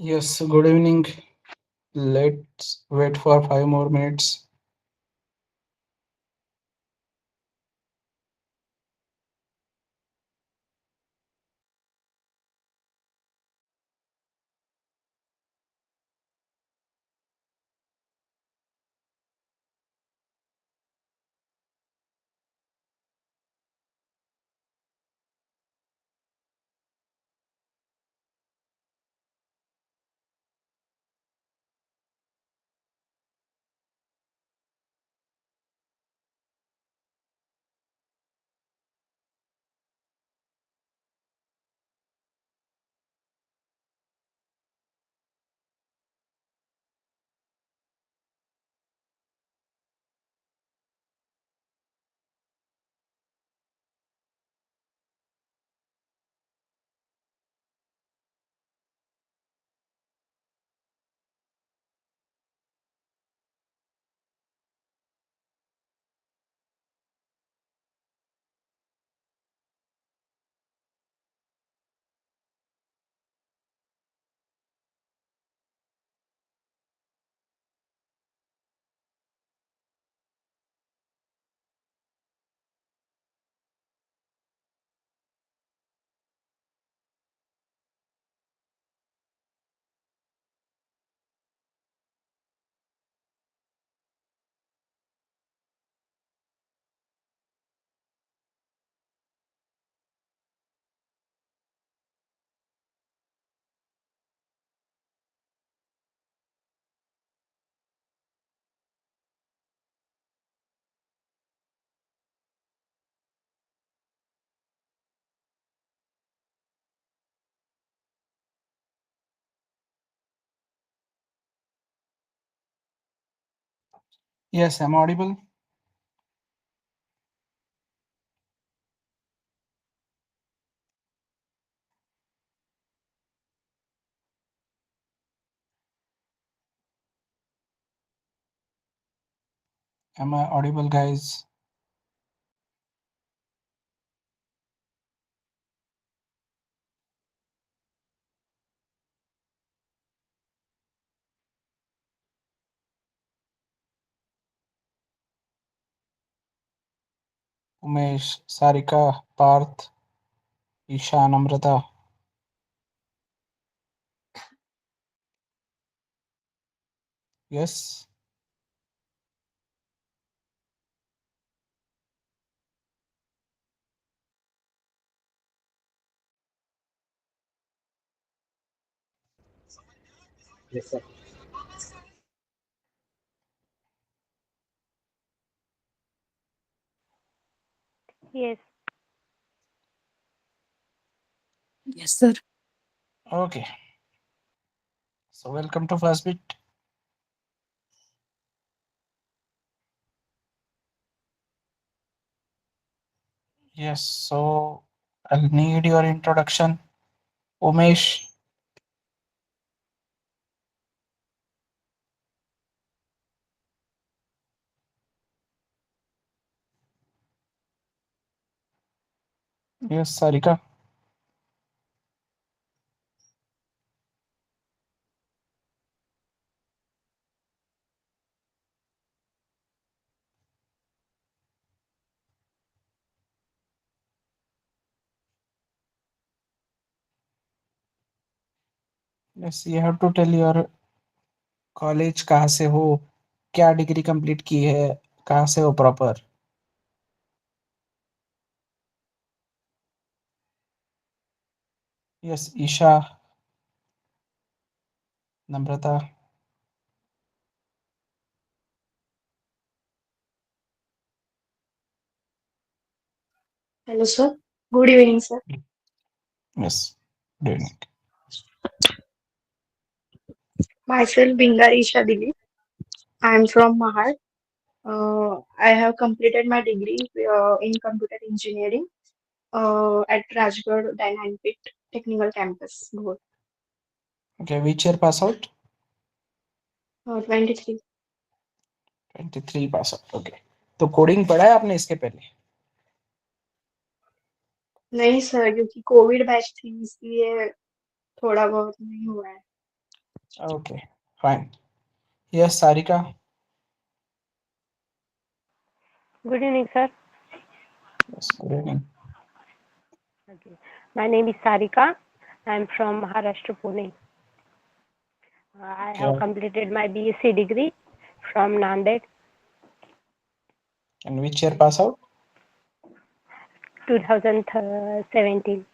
Yes, good evening. Let's wait for 5 more minutes. Yes, I'm audible. Am I audible, guys? Umesh, Sarika, Parth, Isha, Namrata. Yes. Yes, sir. Yes. Yes, sir. Okay. So welcome to First Bit. Yes. So I'll need your introduction, Umesh. Yes, Sarika. Yes, you have to tell your college कहाँ से हो, क्या degree complete की है, कहाँ से हो proper. Yes, Isha, Namrata. Hello, sir. Good evening, sir. Yes, good evening. Myself, Bingar Isha Dili. I am from Mahad. I have completed my degree in computer engineering at Rajgarh Dynamic Technical Campus, Bhor, okay, which year pass out? 23. 23 pass out. Okay. तो coding पढ़ा है आपने इसके पहले? नहीं sir, क्योंकि Covid batch थी इसलिए थोड़ा बहुत नहीं हुआ है. Okay, fine. Yes, Sarika. Good evening, sir. Yes, good evening. Okay. My name is Sarika. I'm from Maharashtra, Pune. I have Okay. completed my BSc degree from Nanded, And which year pass out? 2017.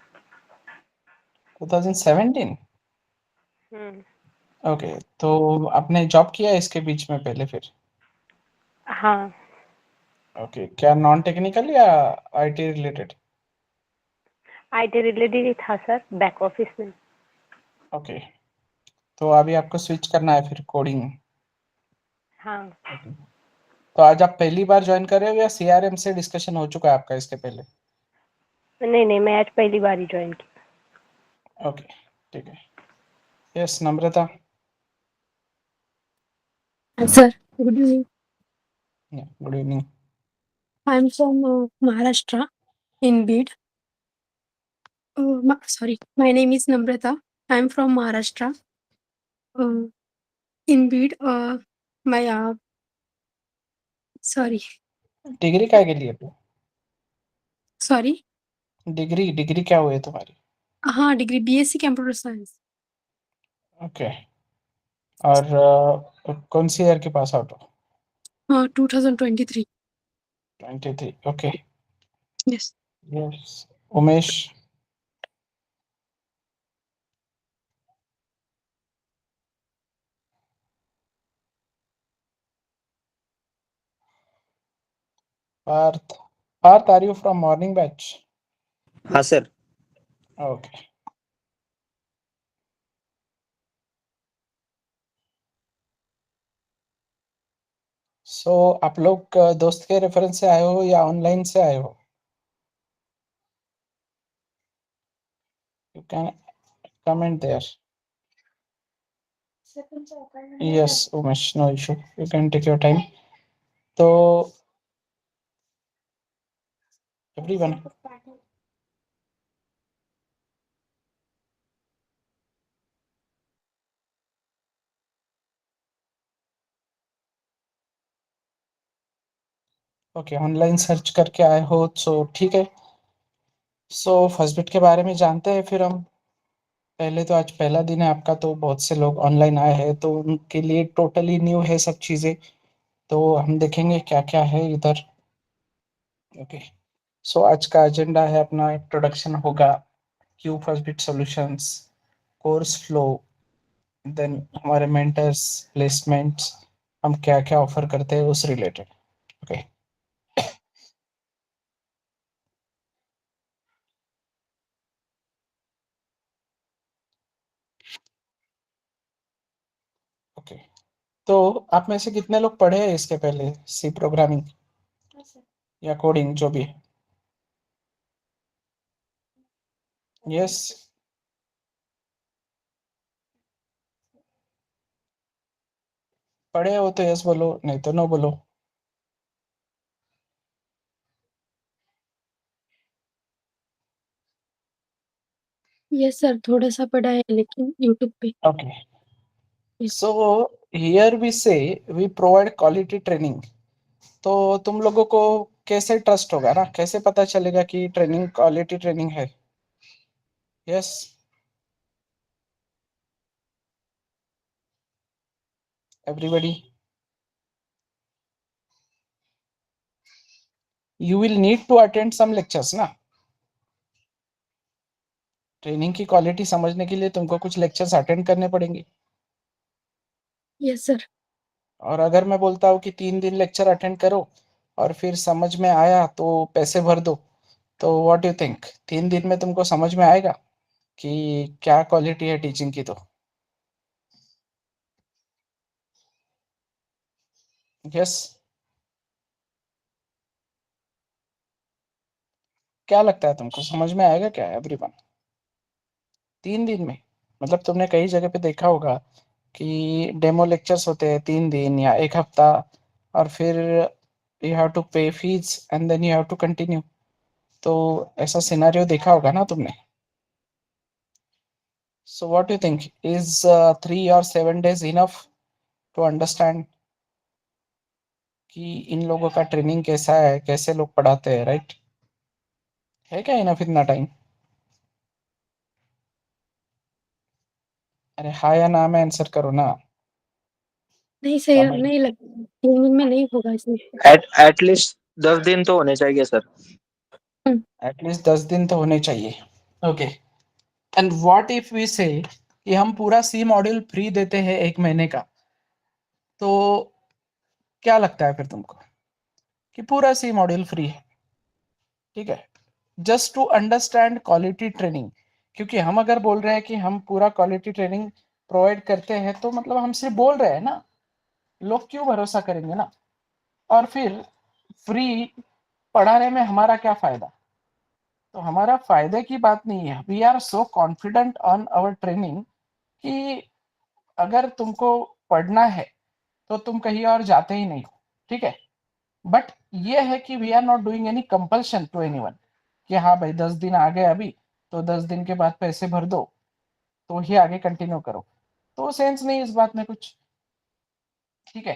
2017. Hmm, okay, तो आपने job किया है इसके बीच में पहले फिर? हाँ, okay, क्या नॉन टेक्निकल या आईटी रिलेटेड? IT रिलेटेड ही था सर, बैक ऑफिस में. ओके, तो अभी आपको स्विच करना है फिर कोडिंग. हाँ, ओके, तो आज आप पहली बार ज्वाइन कर रहे हो या सीआरएम से डिस्कशन हो चुका है आपका इसके पहले? नहीं, मैं आज पहली बार ही ज्वाइन की. ओके, ठीक है. Yes, Namrata. Sir, good evening. Good evening. I'm from Maharashtra in Bid. Sorry, my name is Namrata. I'm from Maharashtra in Bid. My sorry, degree क्या के लिए तू? sorry. डिग्री क्या हुई है तुम्हारी? हाँ, degree BSc computer science. Okay, और कौन सी ईयर के पास आउट हो? 2023. 23. Okay. Yes. Yes. Umesh. Parth. Parth, are you from morning batch? हाँ सर. ओके. सो आप लोग दोस्त के रेफरेंस से आए हो या ऑनलाइन से आए हो? You can comment there. Yes Umesh, no issue, you can take your time. तो एवरीवन, ओके, ऑनलाइन सर्च करके आए हो सो ठीक है. सो फर्स्ट बिट के बारे में जानते हैं फिर हम. पहले तो आज पहला दिन है आपका, तो बहुत से लोग ऑनलाइन आए हैं तो उनके लिए टोटली न्यू है सब चीज़ें. तो हम देखेंगे क्या क्या है इधर. ओके, सो आज का एजेंडा है अपना, इंट्रोडक्शन होगा, Q first bit solutions, course flow, then हमारे मेंटर्स, प्लेसमेंट्स, हम क्या क्या ऑफर करते हैं उस रिलेटेड. ओके. ओके, तो आप में से कितने लोग पढ़े हैं इसके पहले सी प्रोग्रामिंग या कोडिंग जो भी? यस. पढ़े हो तो यस बोलो, नहीं तो नो बोलो. Yes sir, थोड़ा सा पढ़ा है लेकिन YouTube पे. ओके, सो हियर वी से वी प्रोवाइड क्वालिटी ट्रेनिंग. तो तुम लोगों को कैसे ट्रस्ट होगा ना, कैसे पता चलेगा कि ट्रेनिंग क्वालिटी ट्रेनिंग है? Yes, everybody. You will need to attend some lectures ना. ट्रेनिंग की क्वालिटी समझने के लिए तुमको कुछ लेक्चर्स अटेंड करने पड़ेंगे. Yes sir. और अगर मैं बोलता हूँ कि 3 दिन लेक्चर अटेंड करो और फिर समझ में आया तो पैसे भर दो, तो व्हाट यू थिंक, 3 दिन में तुमको समझ में आएगा कि क्या क्वालिटी है टीचिंग की? तो यस, क्या लगता है तुमको, समझ में आएगा क्या एवरीवन 3 दिन में? मतलब तुमने कई जगह पे देखा होगा कि डेमो लेक्चर्स होते हैं 3 दिन या एक हफ्ता, और फिर you have to pay fees and then you have to continue. तो ऐसा सिनेरियो देखा होगा ना तुमने? So what do you think? Is 3 or 7 days enough to understand कि इन लोगों का ट्रेनिंग कैसा है, कैसे लोग पढ़ाते हैं, राइट? है क्या इनफ इतना टाइम? अरे हाँ या ना में आंसर करो ना। नहीं सर, समझ नहीं लगता 3 दिन में नहीं होगा इसमें। एटलीस्ट 10 दिन तो होने चाहिए सर। एटलीस्ट 10 दिन तो होने चाहिए। Okay, and what if we say कि हम पूरा सी मॉड्यूल फ्री देते हैं 1 महीने का, तो क्या लगता है फिर तुमको कि पूरा सी मॉड्यूल फ्री है? ठीक है, just to understand quality training, क्योंकि हम अगर बोल रहे हैं कि हम पूरा क्वालिटी ट्रेनिंग प्रोवाइड करते हैं तो मतलब हम सिर्फ बोल रहे हैं ना, लोग क्यों भरोसा करेंगे ना। और फिर फ्री पढ़ाने में हमारा क्या फायदा? तो हमारा फायदे की बात नहीं है। We are so confident on our training कि अगर तुमको पढ़ना है तो तुम कहीं और जाते ही नहीं हो, ठीक है। बट ये है कि we are not doing any compulsion to anyone कि हाँ भाई 10 दिन आ गए अभी तो 10 दिन के बाद पैसे भर दो तो ही आगे कंटिन्यू करो, तो सेंस नहीं इस बात में कुछ, ठीक है।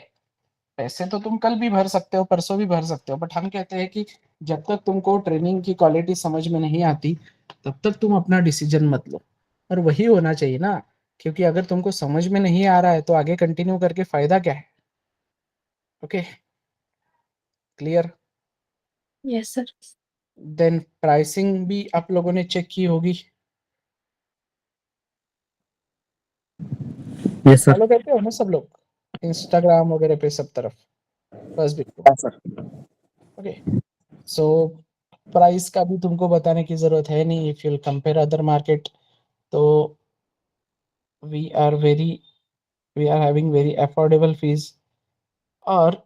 पैसे तो तुम कल भी भर सकते हो, परसों भी भर सकते हो, बट हम कहते हैं कि जब तक तुमको ट्रेनिंग की क्वालिटी समझ में नहीं आती तब तक तुम अपना डिसीजन मत लो। और वही होना चाहिए ना, क्योंकि अगर तुमको समझ में नहीं आ रहा है तो आगे कंटिन्यू करके फायदा क्या है? Okay, clear? Yes sir. Then pricing भी आप लोगों ने चेक की होगी, यस सर। फॉलो करते हो ना सब लोग इंस्टाग्राम वगैरह पे सब तरफ फर्स्ट बिट को? हाँ सर। ओके, सो प्राइस का भी तुमको बताने की जरूरत है नहीं। If you compare other market तो we are having very affordable fees. और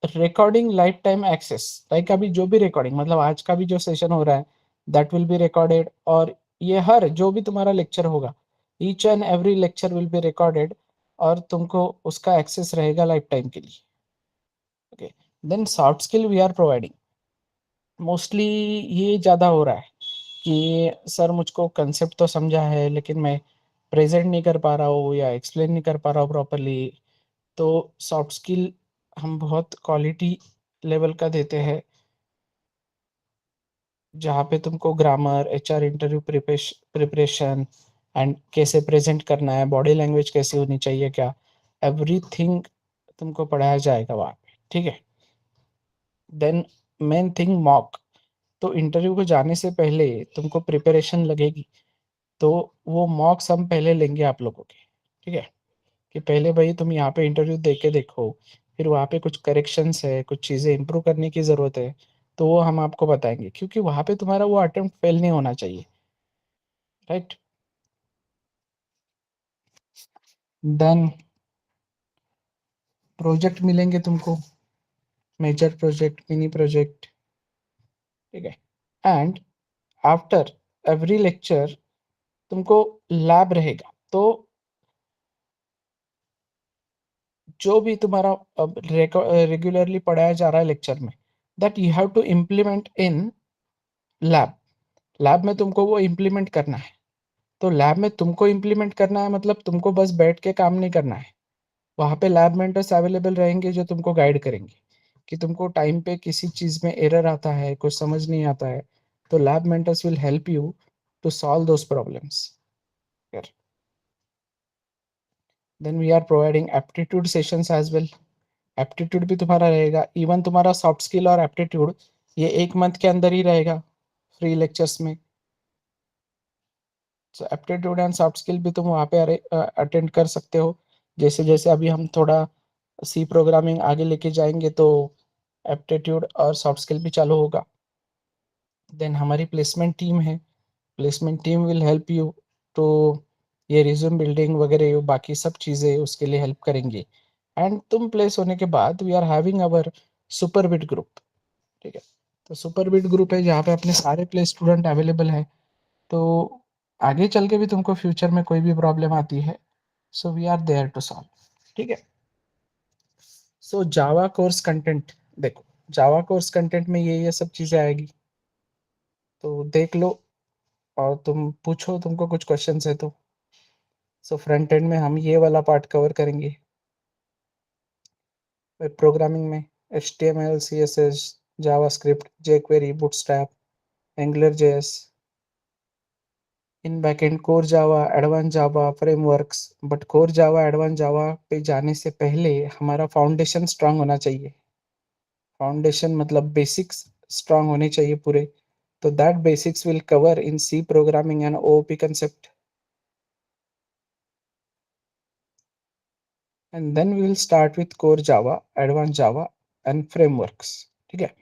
recording lifetime access, like अभी जो भी रिकॉर्डिंग मतलब आज का भी जो सेशन हो रहा है दैट विल बी रिकॉर्डेड, और ये हर जो भी तुम्हारा लेक्चर होगा each and every lecture will be recorded और तुमको उसका एक्सेस रहेगा लाइफ टाइम के लिए। Okay, then soft skill we are providing. Mostly ये ज़्यादा हो रहा है कि सर मुझको कंसेप्ट तो समझा है लेकिन मैं प्रेजेंट नहीं कर पा रहा हूँ या एक्सप्लेन नहीं कर पा रहा हूँ प्रॉपरली। तो सॉफ्ट स्किल हम बहुत क्वालिटी लेवल का देते हैं, जहाँ पे तुमको grammar, HR interview preparation and कैसे प्रेजेंट करना है, बॉडी लैंग्वेज कैसी होनी चाहिए, क्या एवरीथिंग तुमको पढ़ाया जाएगा वहाँ पे, ठीक है। देन मेन थिंग मॉक, तो इंटरव्यू को जाने से पहले तुमको प्रिपरेशन लगेगी, तो वो मॉक्स हम पहले लेंगे आप लोगों के, ठीक है। कि पहले भाई तुम यहाँ पे इंटरव्यू दे के देखो, फिर वहाँ पे कुछ करेक्शंस है, कुछ चीज़ें इंप्रूव करने की ज़रूरत है, तो वो हम आपको बताएंगे, क्योंकि वहाँ पे तुम्हारा वो अटेम्प्ट फेल नहीं होना चाहिए, राइट। देन प्रोजेक्ट मिलेंगे तुमको, मेजर प्रोजेक्ट, मिनी प्रोजेक्ट, ठीक है। एंड आफ्टर एवरी लेक्चर तुमको लैब रहेगा, तो जो भी तुम्हारा अब रेगुलरली पढ़ाया जा रहा है लेक्चर में that you have to implement in lab. Lab में तुमको वो इम्प्लीमेंट करना है। तो लैब में तुमको इम्प्लीमेंट करना है मतलब तुमको बस बैठ के काम नहीं करना है, वहाँ पे लैब मेंटर्स अवेलेबल रहेंगे जो तुमको गाइड करेंगे कि तुमको टाइम पे किसी चीज़ में एरर आता है, कुछ समझ नहीं आता है, तो lab mentors will help you to solve those problems. Then we are providing aptitude sessions as well. Aptitude भी तुम्हारा रहेगा, इवन तुम्हारा सॉफ्ट स्किल और एप्टीट्यूड ये 1 मंथ के अंदर ही रहेगा फ्री लेक्चर्स में। सो एप्टीट्यूड एंड सॉफ्ट स्किल भी तुम वहाँ पे अटेंड कर सकते हो। जैसे जैसे अभी हम थोड़ा सी प्रोग्रामिंग आगे लेके जाएंगे तो एप्टीट्यूड और सॉफ्ट स्किल भी चालू होगा। देन हमारी प्लेसमेंट टीम है, placement team will help you to ये रिज्यूम बिल्डिंग वगैरह ये बाकी सब चीज़ें उसके लिए हेल्प करेंगे। एंड तुम प्लेस होने के बाद we are having our super bit group, ठीक है। तो सुपर बिट ग्रुप है जहाँ पे अपने सारे प्लेस स्टूडेंट अवेलेबल है, तो आगे चल के भी तुमको फ्यूचर में कोई भी प्रॉब्लम आती है so we are there to solve, ठीक है। सो जावा कोर्स कंटेंट, देखो जावा कोर्स कंटेंट में ये सब चीज़ें आएगी, तो देख लो और तुम पूछो, तुमको कुछ क्वेश्चंस है तो। सो फ्रंट एंड में हम ये वाला पार्ट कवर करेंगे। वेब प्रोग्रामिंग में HTML, CSS, JavaScript, jQuery, bootstrap, AngularJS। In backend core Java, advance Java, frameworks. But core Java, advance जावा पे जाने से पहले हमारा फाउंडेशन स्ट्रांग होना चाहिए। फाउंडेशन मतलब बेसिक्स स्ट्रांग होने चाहिए पूरे। तो that basics will cover in C programming and OOP concept, and then we will start with core Java, advanced Java and frameworks। ठीक है,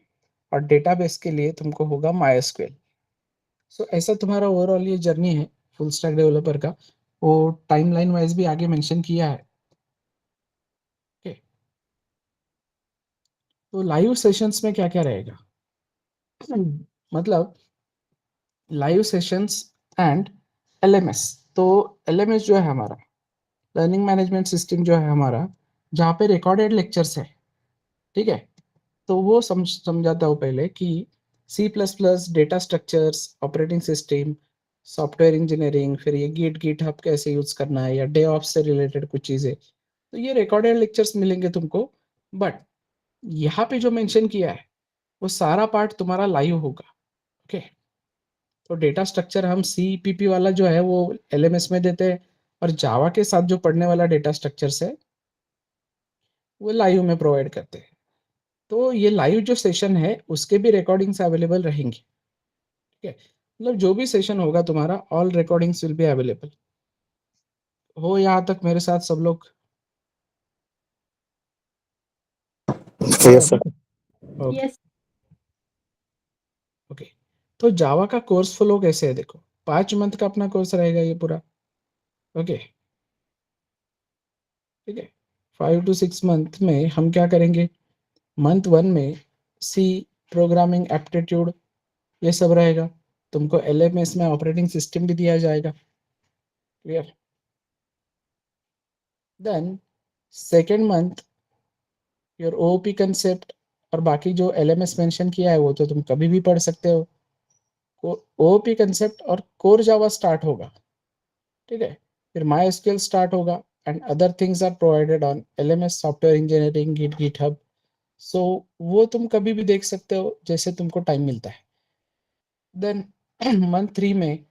और डेटाबेस के लिए तुमको होगा MySQL। सो ऐसा तुम्हारा ओवरऑल ये जर्नी है फुल स्टैक डेवलपर का। वो टाइमलाइन वाइज भी आगे मेंशन किया है। ओके, तो लाइव सेशंस में क्या क्या रहेगा? मतलब लाइव सेशंस एंड LMS। तो LMS जो है हमारा लर्निंग मैनेजमेंट सिस्टम जो है हमारा, जहाँ पे रिकॉर्डेड लेक्चर्स है। ठीक है, तो वो समझाता हूँ पहले कि C++, data structures, operating system, software engineering, फिर ये गिट हब कैसे यूज करना है, या डे ऑफ से रिलेटेड कुछ चीज़ें। तो ये रिकॉर्डेड लेक्चर्स मिलेंगे तुमको। बट यहाँ पे जो मेंशन किया है वो सारा पार्ट तुम्हारा लाइव होगा। ओके, तो डेटा स्ट्रक्चर हम CPP वाला जो है वो LMS में देते हैं, और जावा के साथ जो पढ़ने वाला डेटा स्ट्रक्चर्स है वो लाइव में प्रोवाइड करते हैं। तो ये लाइव जो सेशन है उसके भी रिकॉर्डिंग्स अवेलेबल रहेंगी। ठीक है, मतलब जो भी सेशन होगा तुम्हारा, all recordings will be available. हो यहाँ तक मेरे साथ सब लोग? Yes sir. Okay yes okay, तो जावा का कोर्स फ्लो कैसे है देखो। 5 मंथ का अपना कोर्स रहेगा ये पूरा। ओके, ठीक है, 5 to 6 मंथ में हम क्या करेंगे? मंथ 1 में C प्रोग्रामिंग एप्टीट्यूड ये सब रहेगा। तुमको LMS में ऑपरेटिंग सिस्टम भी दिया जाएगा। Clear? Then second month your OOP concept, और बाकी जो LMS मेंशन किया है वो तो तुम कभी भी पढ़ सकते हो। OOP कंसेप्ट और कोर जावा स्टार्ट होगा। ठीक है, फिर MySQL स्टार्ट होगा, and other things are provided on LMS, software engineering, GitHub. So वो तुम कभी भी देख सकते हो जैसे तुमको टाइम मिलता है। देन मंथ 3 में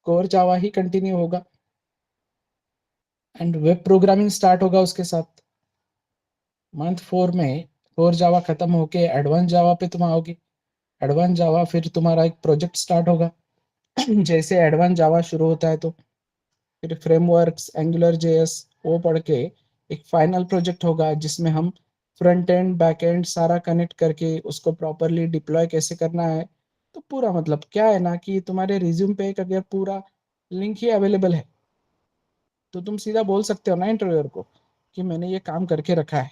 कोर जावा ही कंटिन्यू होगा, एंड वेब प्रोग्रामिंग स्टार्ट होगा उसके साथ। मंथ 4 में कोर जावा खत्म होके एडवांस जावा पे तुम आओगे। एडवांस जावा फिर तुम्हारा एक प्रोजेक्ट स्टार्ट होगा। जैसे एडवांस जावा शुरू होता है तो फिर फ्रेमवर्क्स, एंगुलर JS वो पढ़ के एक फाइनल प्रोजेक्ट होगा जिसमें हम फ्रंट एंड बैक एंड सारा कनेक्ट करके उसको प्रॉपरली डिप्लॉय कैसे करना है। तो पूरा मतलब क्या है ना कि तुम्हारे रिज्यूम पे एक अगर पूरा लिंक ही अवेलेबल है तो तुम सीधा बोल सकते हो ना इंटरव्यूअर को कि मैंने ये काम करके रखा है,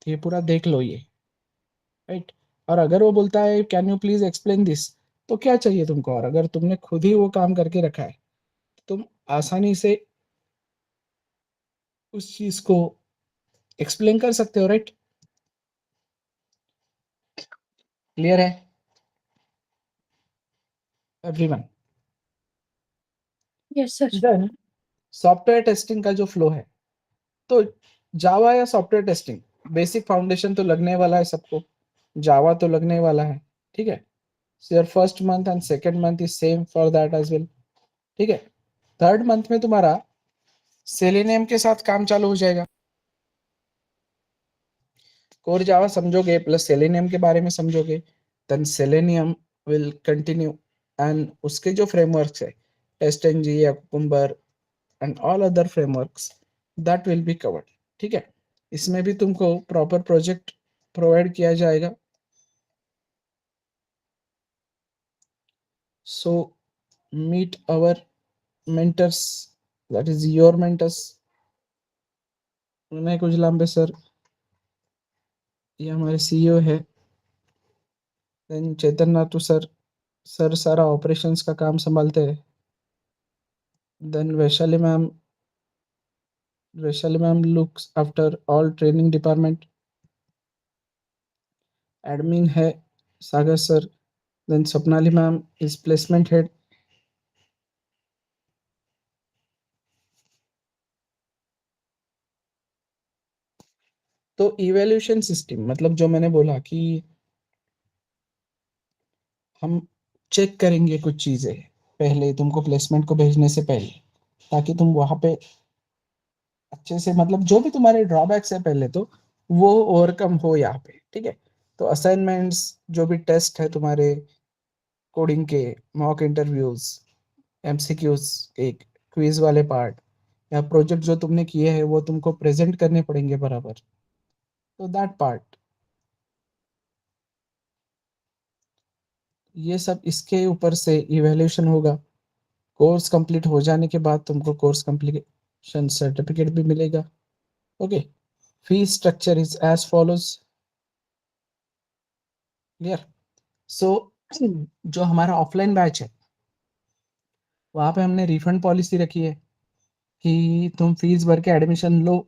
तो ये पूरा देख लो ये। राइट, और अगर वो बोलता है can you please explain this, तो क्या चाहिए तुमको? और अगर तुमने खुद ही वो काम करके रखा है तो तुम आसानी से उस चीज को एक्सप्लेन कर सकते हो। राइट, क्लियर है everyone? Yes sir then software testing का जो फ्लो है, तो जावा या सॉफ्टवेयर टेस्टिंग, बेसिक फाउंडेशन तो लगने वाला है सबको। जावा तो लगने वाला है। ठीक है, so your first month and second month is same for that as well. ठीक है, थर्ड मंथ में तुम्हारा सेलेनियम के साथ काम चालू हो जाएगा। कोर जावा समझोगे प्लस सेलेनियम के बारे में समझोगे, then Selenium will continue, and उसके जो फ्रेमवर्क्स है TestNG या Cucumber and all other frameworks that will be covered. ठीक है, इसमें भी तुमको प्रॉपर प्रोजेक्ट प्रोवाइड किया जाएगा। So meet our mentors, that is your mentors, Vinay Kujlambe sir, ये हमारे CEO है। देन चेतन नातू सर, सर सारा ऑपरेशंस का काम संभालते हैं। Then Vaishali ma'am looks after all training department. Admin है Sagar sir. Then Swapnali ma'am is placement head. तो इवैल्यूएशन सिस्टम मतलब जो मैंने बोला कि हम चेक करेंगे कुछ चीज़ें पहले तुमको प्लेसमेंट को भेजने से पहले, ताकि तुम वहाँ पे अच्छे से मतलब जो भी तुम्हारे ड्रॉबैक्स है पहले तो वो ओवरकम हो यहाँ पे, ठीक है? तो असाइनमेंट्स जो भी टेस्ट है तुम्हारे कोडिंग के, मॉक इंटरव्यूज़, एमसीक्यूज़, एक क्विज़ वाले पार्ट या प्रोजेक्ट जो तुमने किए हैं वो तुमको प्रेज़ेंट करने पड़ेंगे बराबर। तो दैट पार्ट, ये सब इसके ऊपर से इवैल्यूएशन होगा। कोर्स कंप्लीट हो जाने के बाद तुमको कोर्स कंप्लीशन सर्टिफिकेट भी मिलेगा। Okay, fees structure is as follows. Clear? So जो हमारा ऑफलाइन बैच है वहाँ पे हमने रिफंड पॉलिसी रखी है कि तुम फीस भर के एडमिशन लो,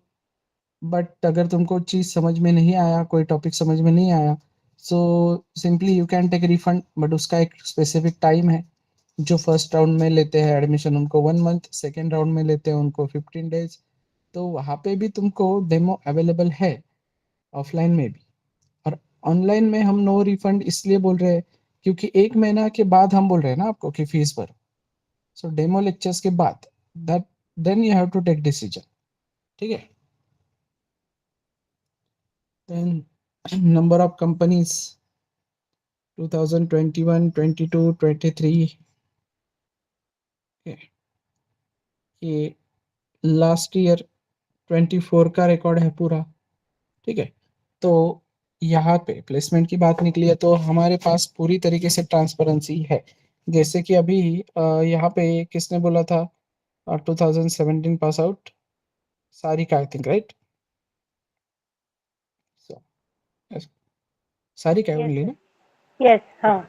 बट अगर तुमको चीज़ समझ में नहीं आया, कोई टॉपिक समझ में नहीं आया, so simply you can take refund, but उसका एक स्पेसिफिक टाइम है। जो फर्स्ट राउंड में लेते हैं एडमिशन उनको 1 मंथ, सेकेंड राउंड में लेते हैं उनको 15 डेज। तो वहाँ पे भी तुमको डेमो अवेलेबल है ऑफलाइन में भी। और ऑनलाइन में हम नो रिफंड इसलिए बोल रहे हैं क्योंकि 1 महीना के बाद हम बोल रहे हैं ना आपको कि फीस भरो। सो डेमो लेक्चर्स के बाद that then you have to take decision, ठीक है? देन नंबर ऑफ कंपनीज 2021, 22, 23, ये लास्ट ईयर 24 का रिकॉर्ड है पूरा, ठीक है? तो यहाँ पे प्लेसमेंट की बात निकली है तो हमारे पास पूरी तरीके से ट्रांसपेरेंसी है। जैसे कि अभी यहाँ पे किसने बोला था 2017 pass out? Sarika I think, right? So Sarika yes only sir, ना? यस, हाँ।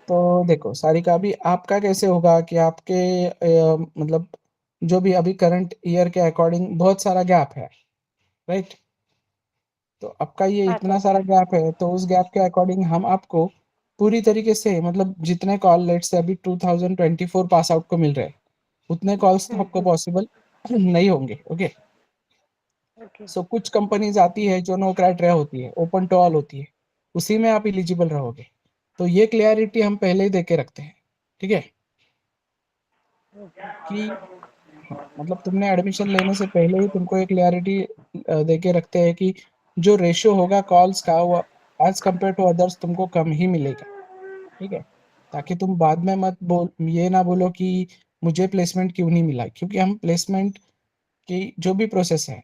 तो देखो सारिका, अभी आपका कैसे होगा कि आपके मतलब जो भी अभी करंट ईयर के अकॉर्डिंग बहुत सारा गैप है, राइट? तो आपका ये हाँ इतना सर। सारा गैप है तो उस गैप के अकॉर्डिंग हम आपको पूरी तरीके से मतलब जितने कॉल लेट से अभी 2024 पास आउट को मिल रहे हैं उतने कॉल्स तो आपको पॉसिबल नहीं होंगे। Okay, okay. सो कुछ कंपनीज आती है जो नो क्राइटेरिया होती है, ओपन टू ऑल होती है, उसी में आप एलिजिबल रहोगे। तो ये क्लियरिटी हम पहले ही दे के रखते हैं, ठीक है? कि हाँ, मतलब तुमने एडमिशन लेने से पहले ही तुमको एक क्लियरिटी दे के रखते हैं कि जो रेशियो होगा कॉल्स का वो एज कम्पेयर टू अदर्स तुमको कम ही मिलेगा, ठीक है? ताकि तुम बाद में मत बोल ये ना बोलो कि मुझे प्लेसमेंट क्यों नहीं मिला, क्योंकि हम प्लेसमेंट की जो भी प्रोसेस है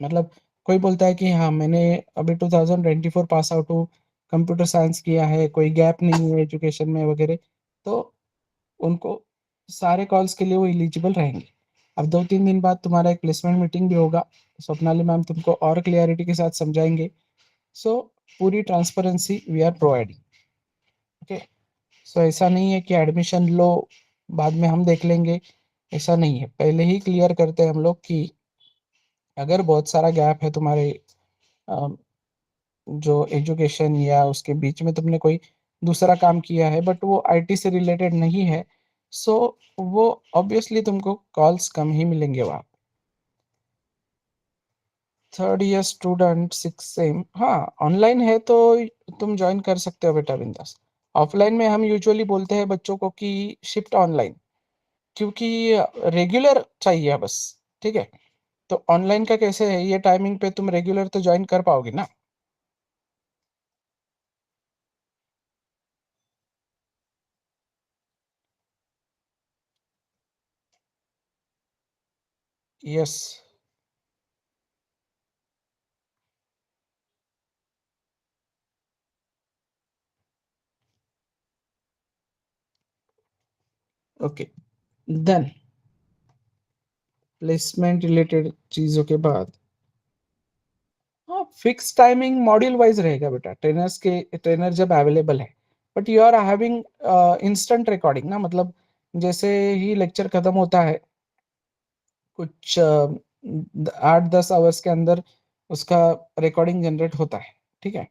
मतलब कोई बोलता है कि हाँ मैंने अभी 2024 पास आउट हूँ, कंप्यूटर साइंस किया है, कोई गैप नहीं है एजुकेशन में वगैरह, तो उनको सारे कॉल्स के लिए वो एलिजिबल रहेंगे। अब 2-3 दिन बाद तुम्हारा एक प्लेसमेंट मीटिंग भी होगा, स्वप्नाली मैम तुमको और क्लियरिटी के साथ समझाएंगे। सो पूरी transparency we are providing, okay? So ऐसा नहीं है कि एडमिशन लो बाद में हम देख लेंगे, ऐसा नहीं है। पहले ही क्लियर करते हैं हम लोग कि अगर बहुत सारा गैप है तुम्हारे जो एजुकेशन या उसके बीच में तुमने कोई दूसरा काम किया है बट वो आईटी से रिलेटेड नहीं है, सो वो ऑब्वियसली तुमको कॉल्स कम ही मिलेंगे वहाँ। थर्ड ईयर स्टूडेंट 6 सेम, हाँ ऑनलाइन है तो तुम ज्वाइन कर सकते हो बेटा बिंदास। ऑफलाइन में हम यूजुअली बोलते हैं बच्चों को कि शिफ्ट ऑनलाइन, क्योंकि रेगुलर चाहिए बस, ठीक है? तो ऑनलाइन का कैसे है, ये टाइमिंग पे तुम रेगुलर तो ज्वाइन कर पाओगे ना? Yes, okay. Then placement related चीज़ों के बाद हाँ फिक्स टाइमिंग मॉड्यूल वाइज रहेगा बेटा, ट्रेनर जब अवेलेबल है, but you are having instant recording ना, मतलब जैसे ही लेक्चर खत्म होता है कुछ 8-10 आवर्स के अंदर उसका रिकॉर्डिंग जनरेट होता है, ठीक है?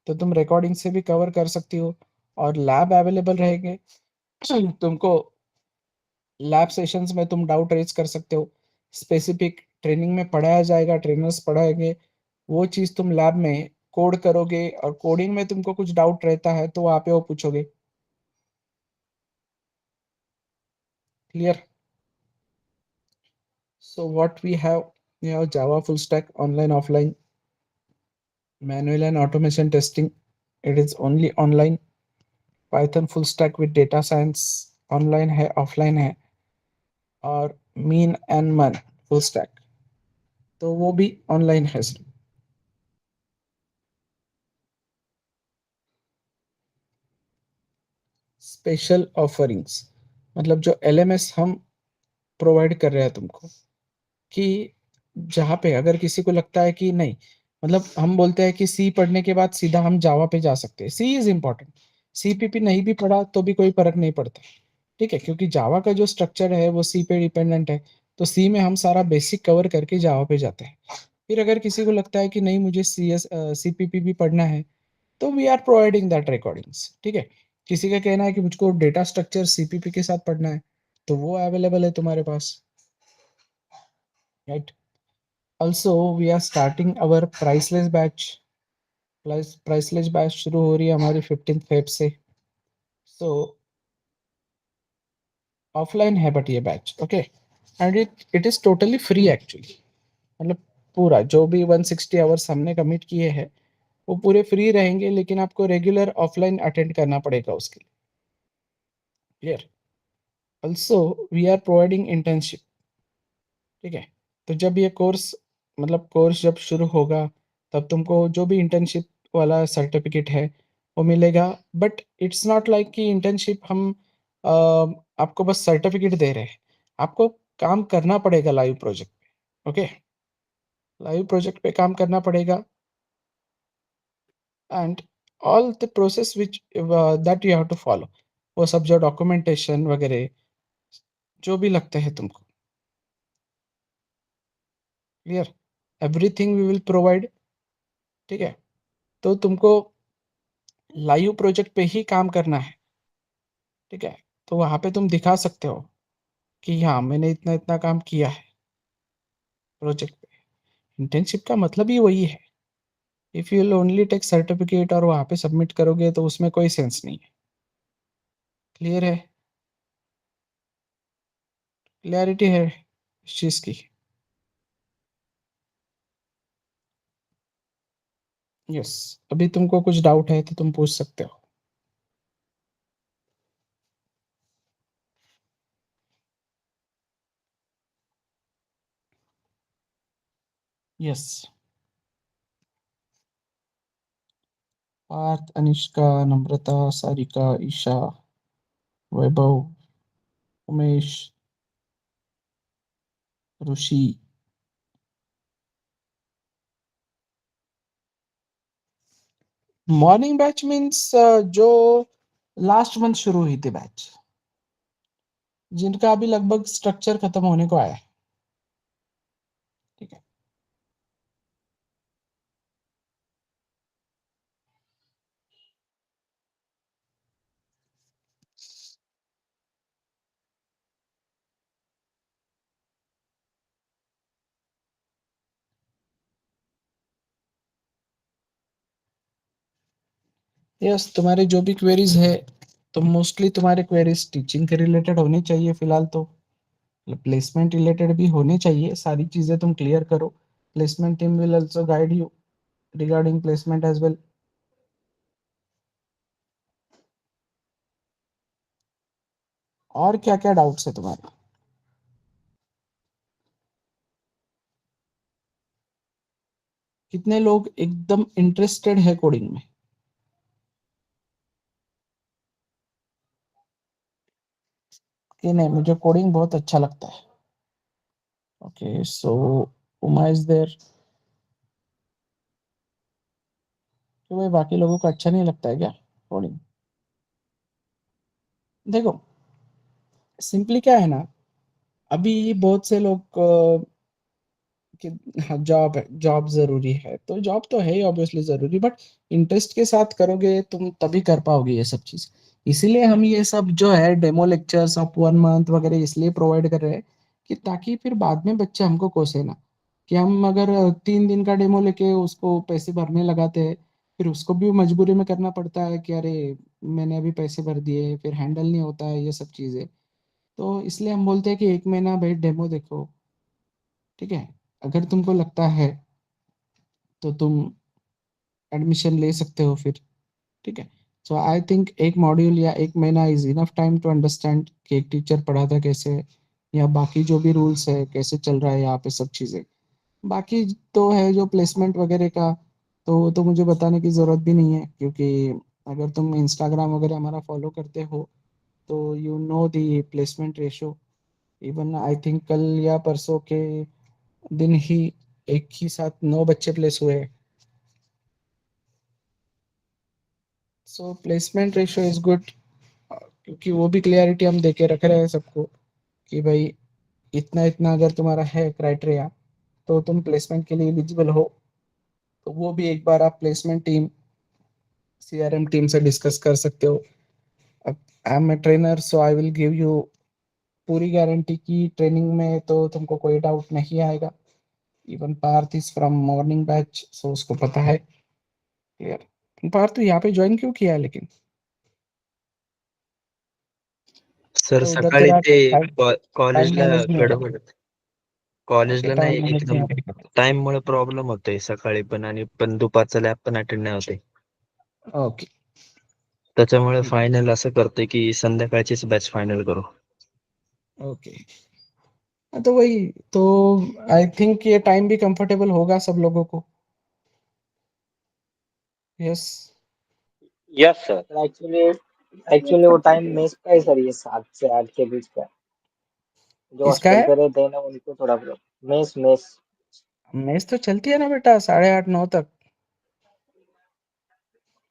तो तुम रिकॉर्डिंग से भी कवर कर सकती हो और लैब अवेलेबल रहेंगे तुमको लैब सेशंस में तुम डाउट रेज कर सकते हो, स्पेसिफिक ट्रेनिंग में पढ़ाया जाएगा, ट्रेनर्स पढ़ाएंगे, वो चीज़ तुम लैब में कोड करोगे और कोडिंग में तुमको कुछ डाउट रहता है तो वहाँ पे वो पूछोगे। Clear? So what we have Java full stack, online, offline, manual and automation testing. It is only online. Python full stack with data science, online है, offline है, और mean and man full stack, तो वो भी online है sir. Special offerings मतलब जो LMS हम प्रोवाइड कर रहे हैं तुमको, कि जहाँ पे अगर किसी को लगता है कि नहीं, मतलब हम बोलते हैं कि सी पढ़ने के बाद सीधा हम जावा पे जा सकते हैं। सी इज इम्पोर्टेंट, CPP नहीं भी पढ़ा तो भी कोई फर्क नहीं पड़ता, ठीक है, क्योंकि जावा का जो स्ट्रक्चर है वो सी पे डिपेंडेंट है। तो सी में हम सारा बेसिक कवर करके जावा पे जाते हैं। फिर अगर किसी को लगता है कि नहीं मुझे CPP भी पढ़ना है, तो we are providing that recordings, ठीक है। किसी का कहना है कि मुझको डेटा स्ट्रक्चर CPP के साथ पढ़ना है, तो वो अवेलेबल है तुम्हारे पास, right. Also, we are starting our priceless batch. Priceless batch शुरू हो रही है हमारी 15 फेब से। So ऑफलाइन है बट ये batch, okay, and it is totally free actually. मतलब पूरा जो भी 160 आवर्स हमने कमिट किए हैं वो पूरे फ्री रहेंगे, लेकिन आपको रेगुलर ऑफलाइन अटेंड करना पड़ेगा उसके लिए। Clear? Also we are providing internship, ठीक है। तो जब ये कोर्स मतलब कोर्स जब शुरू होगा तब तुमको जो भी इंटर्नशिप वाला सर्टिफिकेट है वो मिलेगा। बट इट्स नॉट लाइक कि इंटर्नशिप हम अ, आपको बस सर्टिफिकेट दे रहे हैं, आपको काम करना पड़ेगा लाइव प्रोजेक्ट पे, ओके। लाइव प्रोजेक्ट पे काम करना पड़ेगा, and all the process which that you have to follow, वो सब जो डॉक्यूमेंटेशन वगैरह जो भी लगते हैं तुमको। Clear? Everything we will provide, ठीक है। तो तुमको लाइव प्रोजेक्ट पे ही काम करना है, ठीक है। तो वहाँ पे तुम दिखा सकते हो कि हाँ मैंने इतना इतना काम किया है प्रोजेक्ट पे। इंटर्नशिप का मतलब ही वही है। If you will only take certificate और वहाँ पे सबमिट करोगे तो उसमें कोई सेंस नहीं है। क्लियर है? क्लियरिटी है इस चीज़ की? यस। अभी तुमको कुछ डाउट है तो तुम पूछ सकते हो। यस। पार्थ, अनिष्का, नम्रता, सारिका, ईशा, वैभव, उमेश, ऋषि। मॉर्निंग बैच मीन्स जो लास्ट मंथ शुरू हुई थी बैच, जिनका अभी लगभग स्ट्रक्चर खत्म होने को आया है, ठीक है। यस, तुम्हारे जो भी क्वेरीज है तो मोस्टली तुम्हारे क्वेरीज टीचिंग के रिलेटेड होनी चाहिए फिलहाल तो। प्लेसमेंट रिलेटेड भी होने चाहिए, सारी चीजें तुम क्लियर करो। Placement team will also guide you regarding placement as well. और क्या क्या डाउट्स है तुम्हारे? कितने लोग एकदम इंटरेस्टेड है कोडिंग में? कि नहीं मुझे कोडिंग बहुत अच्छा लगता है। Okay, so Uma is there. क्यों भाई, बाकी लोगों को अच्छा नहीं लगता है क्या कोडिंग? देखो सिंपली क्या है ना, अभी बहुत से लोग कि हाँ जॉब है, जॉब जरूरी है, तो जॉब तो है ही ऑब्वियसली जरूरी, बट इंटरेस्ट के साथ करोगे तुम तभी कर पाओगे ये सब चीज। इसीलिए हम ये सब जो है डेमो लेक्चर्स ऑफ 1 मंथ वगैरह इसलिए प्रोवाइड कर रहे हैं कि ताकि फिर बाद में बच्चे हमको कोसे ना कि हम अगर 3 दिन का डेमो लेके उसको पैसे भरने लगाते हैं, फिर उसको भी मजबूरी में करना पड़ता है कि अरे मैंने अभी पैसे भर दिए, फिर हैंडल नहीं होता है ये सब चीज़ें। तो इसलिए हम बोलते हैं कि 1 महीना भाई डेमो देखो, ठीक है? अगर तुमको लगता है, तो तुम एडमिशन ले सकते हो फिर, ठीक है? सो आई थिंक 1 मॉड्यूल या 1 महीना is enough time to understand कि एक टीचर पढ़ाता कैसे है, या बाकी जो भी रूल्स है, कैसे चल रहा है यहाँ पे सब चीज़ें। बाकी तो है जो प्लेसमेंट वगैरह का, तो वो तो मुझे बताने की ज़रूरत भी नहीं है, क्योंकि अगर तुम इंस्टाग्राम वगैरह हमारा फॉलो करते हो, तो you know the placement ratio. Even I think कल या परसों के दिन ही एक ही साथ 9 बच्चे प्लेस हुए हैं। सो प्लेसमेंट रेशियो इज़ गुड, क्योंकि वो भी क्लियरिटी हम दे के रख रहे हैं सबको कि भाई इतना-इतना अगर तुम्हारा है क्राइटेरिया, तो तुम प्लेसमेंट के लिए एलिजिबल हो। तो वो भी एक बार आप प्लेसमेंट टीम, सीआरएम टीम से डिस्कस कर सकते हो। अब I am a trainer, so I will give you पूरी गारंटी की ट्रेनिंग में तो तुमको कोई डाउट नहीं आएगा। Even Parth is from morning batch, so उसको पता है क्लियर। पार्थ तू यहाँ पे ज्वाइन क्यों किया है लेकिन? सर तो उधर सकाळी तेरा ते टाइम टाइम कॉलेजला मैनेज नहीं हो रहा। गडबड ओके, कॉलेजला टाइम नाही मैनेज नहीं एकदम हो रहा। टाइम मुळे प्रॉब्लेम होतोय सकाळी पण आणि पण दुपारचा लॅब पण अटेंड नाही होते. ओके, त्याच्यामुळे फायनल असं करतोय की संध्याकाळचीच बॅच फायनल करू. ओके। हाँ, तो वही तो आई थिंक ये टाइम भी कंफर्टेबल होगा सब लोगों को। Yes. Yes sir. Actually actually वो टाइम मेस का है सर, ये 7 से 8 के बीच का। जो किसका हॉस्टल है? पे रहते हैं ना उनको थोड़ा प्रॉब्लम। Mess mess. मेस तो चलती है ना बेटा 8:30-9 तक।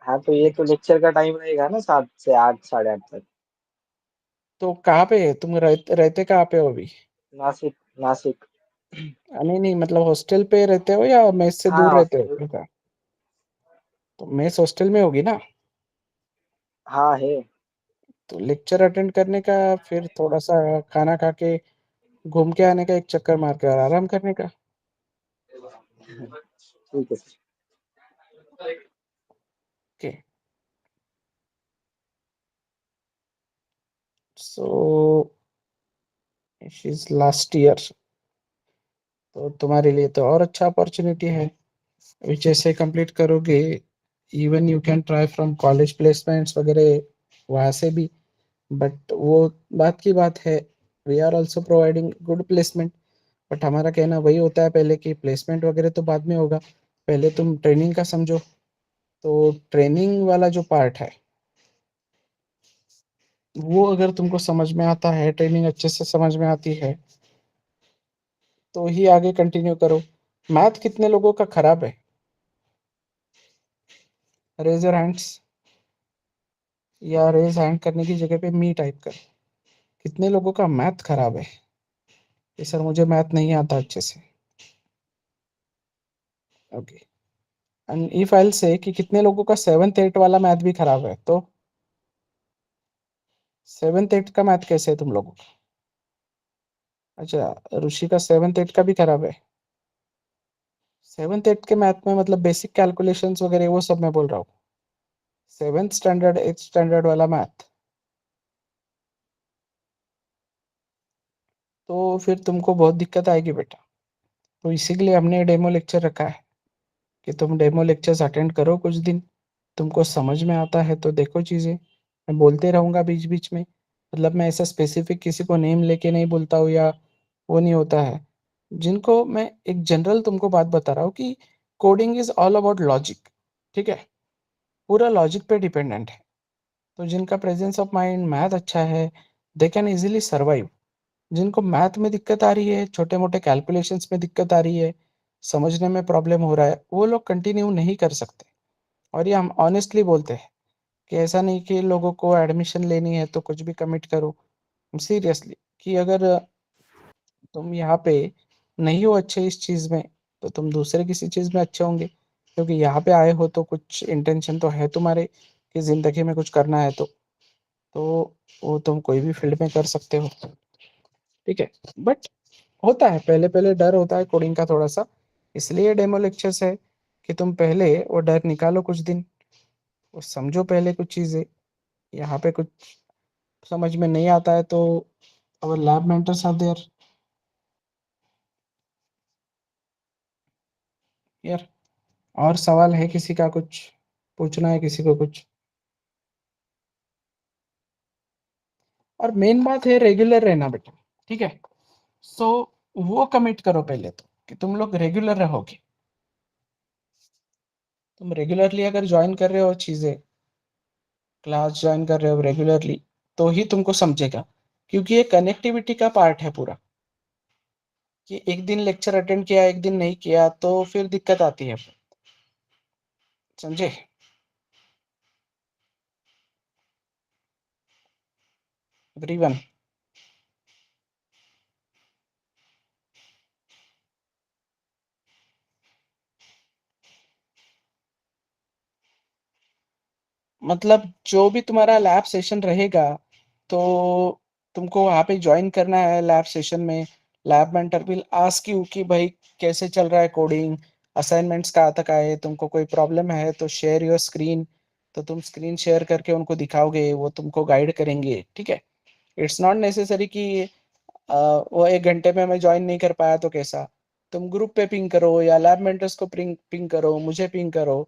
हाँ तो ये तो लेक्चर का टाइम रहेगा ना 7 से 8, 8:30 तक। तो कहाँ पे है तुम, रहते कहाँ पे हो अभी? नासिक नासिक। नहीं नहीं, मतलब हॉस्टल पे रहते हो या मेस से हाँ दूर रहते हो हॉस्टल। बेटा? तो मेस हॉस्टल में होगी ना? हाँ है। तो लेक्चर अटेंड करने का, फिर थोड़ा सा खाना खा के घूम के आने का, एक चक्कर मार के और आराम करने का। ठीक है sir. Okay. So she is last year, तो तुम्हारे लिए तो और अच्छा अपॉर्चुनिटी है। जैसे कंप्लीट करोगे, even you can try from college placements वगैरह, वहाँ से भी। बट वो बात की बात है, we are also providing good placement. But हमारा कहना वही होता है पहले कि प्लेसमेंट वगैरह तो बाद में होगा, पहले तुम ट्रेनिंग का समझो। तो ट्रेनिंग वाला जो पार्ट है, वो अगर तुमको समझ में आता है, ट्रेनिंग अच्छे से समझ में आती है, तो ही आगे कंटिन्यू करो। मैथ कितने लोगों का खराब है? रेज योर हैंड्स, या रेज हैंड करने की जगह पे मी टाइप कर। कितने लोगों का मैथ खराब है कि सर मुझे मैथ नहीं आता अच्छे से? ओके। एंड इफ आई से कि कितने लोगों का 7th 8 वाला मैथ भी खराब है, तो 7th 8 का मैथ कैसे है तुम लोगों का? अच्छा, ऋषि का 7th 8 का भी खराब है। 7th 8 के मैथ में मतलब बेसिक कैलकुलेशंस वगैरह वो सब मैं बोल रहा हूँ। 7th स्टैंडर्ड 8th स्टैंडर्ड वाला मैथ, तो फिर तुमको बहुत दिक्कत आएगी बेटा। तो इसीलिए हमने डेमो लेक्चर रखा है कि तुम डेमो लेक्चर्स अटेंड करो कुछ दिन, तुमको समझ में आता है तो देखो चीज़ें। मैं बोलते रहूँगा बीच-बीच में, मतलब मैं ऐसा स्पेसिफिक किसी को नेम लेके नहीं बोलता हूँ, या वो नहीं होता है। जिनको मैं एक जनरल तुमको बात बता रहा हूँ कि coding is all about logic, ठीक है? पूरा लॉजिक पे डिपेंडेंट है। तो जिनका प्रेजेंस ऑफ माइंड मैथ अच्छा है, दे कैन ईज़िली सर्वाइव। जिनको मैथ में दिक्कत आ रही है, छोटे-मोटे कैलकुलेशंस में दिक्कत आ रही है, समझने में प्रॉब्लम हो रहा है, वो लोग कंटिन्यू नहीं कर सकते। और ये हम ऑनेस्टली बोलते हैं कि ऐसा नहीं कि लोगों को एडमिशन लेनी है तो कुछ भी कमिट करो। सीरियसली, कि अगर तुम यहाँ पे नहीं हो अच्छे इस चीज़ में, तो तुम दूसरे किसी चीज़ में अच्छे होंगे, क्योंकि यहाँ पे आए हो तो कुछ इंटेंशन तो है तुम्हारे कि ज़िंदगी में कुछ करना है तो वो तुम कोई भी फील्ड में कर सकते हो, ठीक है? बट होता है, पहले-पहले डर होता है कोडिंग का थोड़ा-सा, इसलिए डेमो लेक्चर्स है कि तुम पहले वो डर निकालो कुछ दिन, वो समझो पहले कुछ चीज़ें। यहाँ पे कुछ समझ में नहीं आता है तो our lab mentors are there. यार और सवाल है किसी का, कुछ पूछना है किसी को कुछ? और मेन बात है रेगुलर रहना बेटा, ठीक है? सो वो कमिट करो पहले तो कि तुम लोग रेगुलर रहोगे। तुम रेगुलरली अगर जॉइन कर रहे हो चीज़ें, क्लास जॉइन कर रहे हो रेगुलरली, तो ही तुमको समझेगा, क्योंकि ये कनेक्टिविटी का पार्ट है पूरा, कि एक दिन लेक्चर अटेंड किया, एक दिन नहीं किया, तो फिर दिक्कत आती है, समझे? एवरीवन। मतलब जो भी तुम्हारा लैब सेशन रहेगा, तो तुमको वहाँ पे जॉइन करना है लैब सेशन में। Lab mentor will ask you कि भाई कैसे चल रहा है कोडिंग, असाइनमेंट्स कहाँ तक आए, तुमको कोई प्रॉब्लम है तो शेयर योर स्क्रीन, तो तुम स्क्रीन शेयर करके उनको दिखाओगे, वो तुमको गाइड करेंगे, ठीक है? इट्स नॉट नेसेसरी कि वो 1 घंटे में मैं जॉइन नहीं कर पाया तो कैसा? तुम ग्रुप पे पिंग करो या लैब मेंटर्स को पिंग पिंग करो, मुझे पिंग करो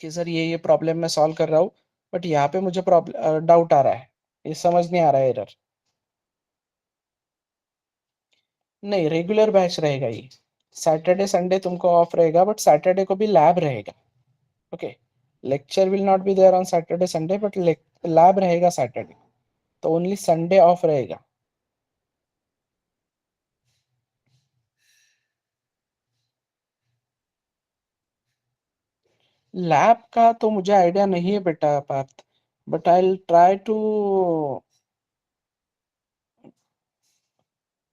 कि सर ये प्रॉब्लम मैं सॉल्व कर रहा हूँ, बट यहाँ पे मुझे डाउट आ रहा है, ये समझ नहीं आ रहा है एरर। नहीं, रेगुलर बैच रहेगा ये। सैटरडे संडे तुमको ऑफ रहेगा, बट सैटरडे को भी लैब रहेगा, okay? Lecture will not be there on Saturday Sunday, but lab रहेगा सैटरडे, तो ओनली संडे ऑफ रहेगा। लैब का तो मुझे आइडिया नहीं है बेटा Parth, but I will try to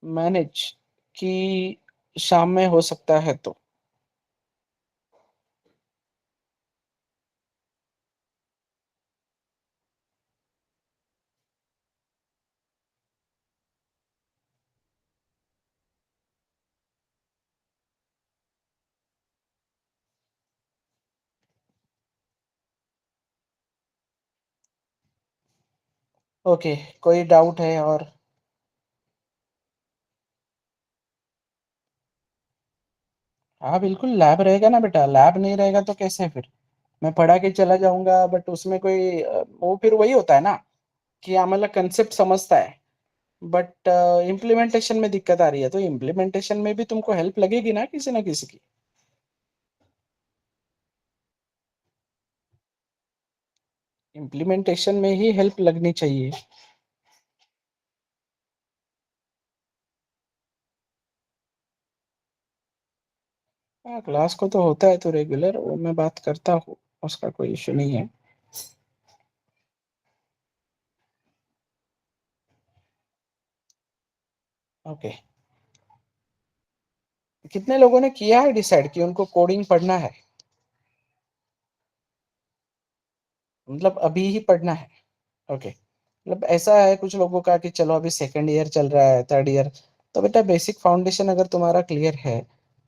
manage कि शाम में हो सकता है तो। ओके, कोई डाउट है और? हाँ बिल्कुल, लैब रहेगा ना बेटा, लैब नहीं रहेगा तो कैसे फिर? मैं पढ़ा के चला जाऊंगा, बट उसमें कोई वो फिर वही होता है ना कि आम्हाला कंसेप्ट समझता है, बट इम्प्लीमेंटेशन में दिक्कत आ रही है, तो इम्प्लीमेंटेशन में भी तुमको हेल्प लगेगी ना किसी की। इम्प्लीमेंटेशन में ही हेल्प लगनी चाहिए। हाँ, क्लास को तो होता है तो रेगुलर, वो मैं बात करता हूँ, उसका कोई इशू नहीं है। ओके, कितने लोगों ने किया है डिसाइड कि उनको कोडिंग पढ़ना है? मतलब अभी ही पढ़ना है? ओके, मतलब ऐसा है कुछ लोगों का कि चलो अभी सेकंड ईयर चल रहा है, थर्ड ईयर, तो बेटा बेसिक फाउंडेशन अगर तुम्हारा क्लियर है,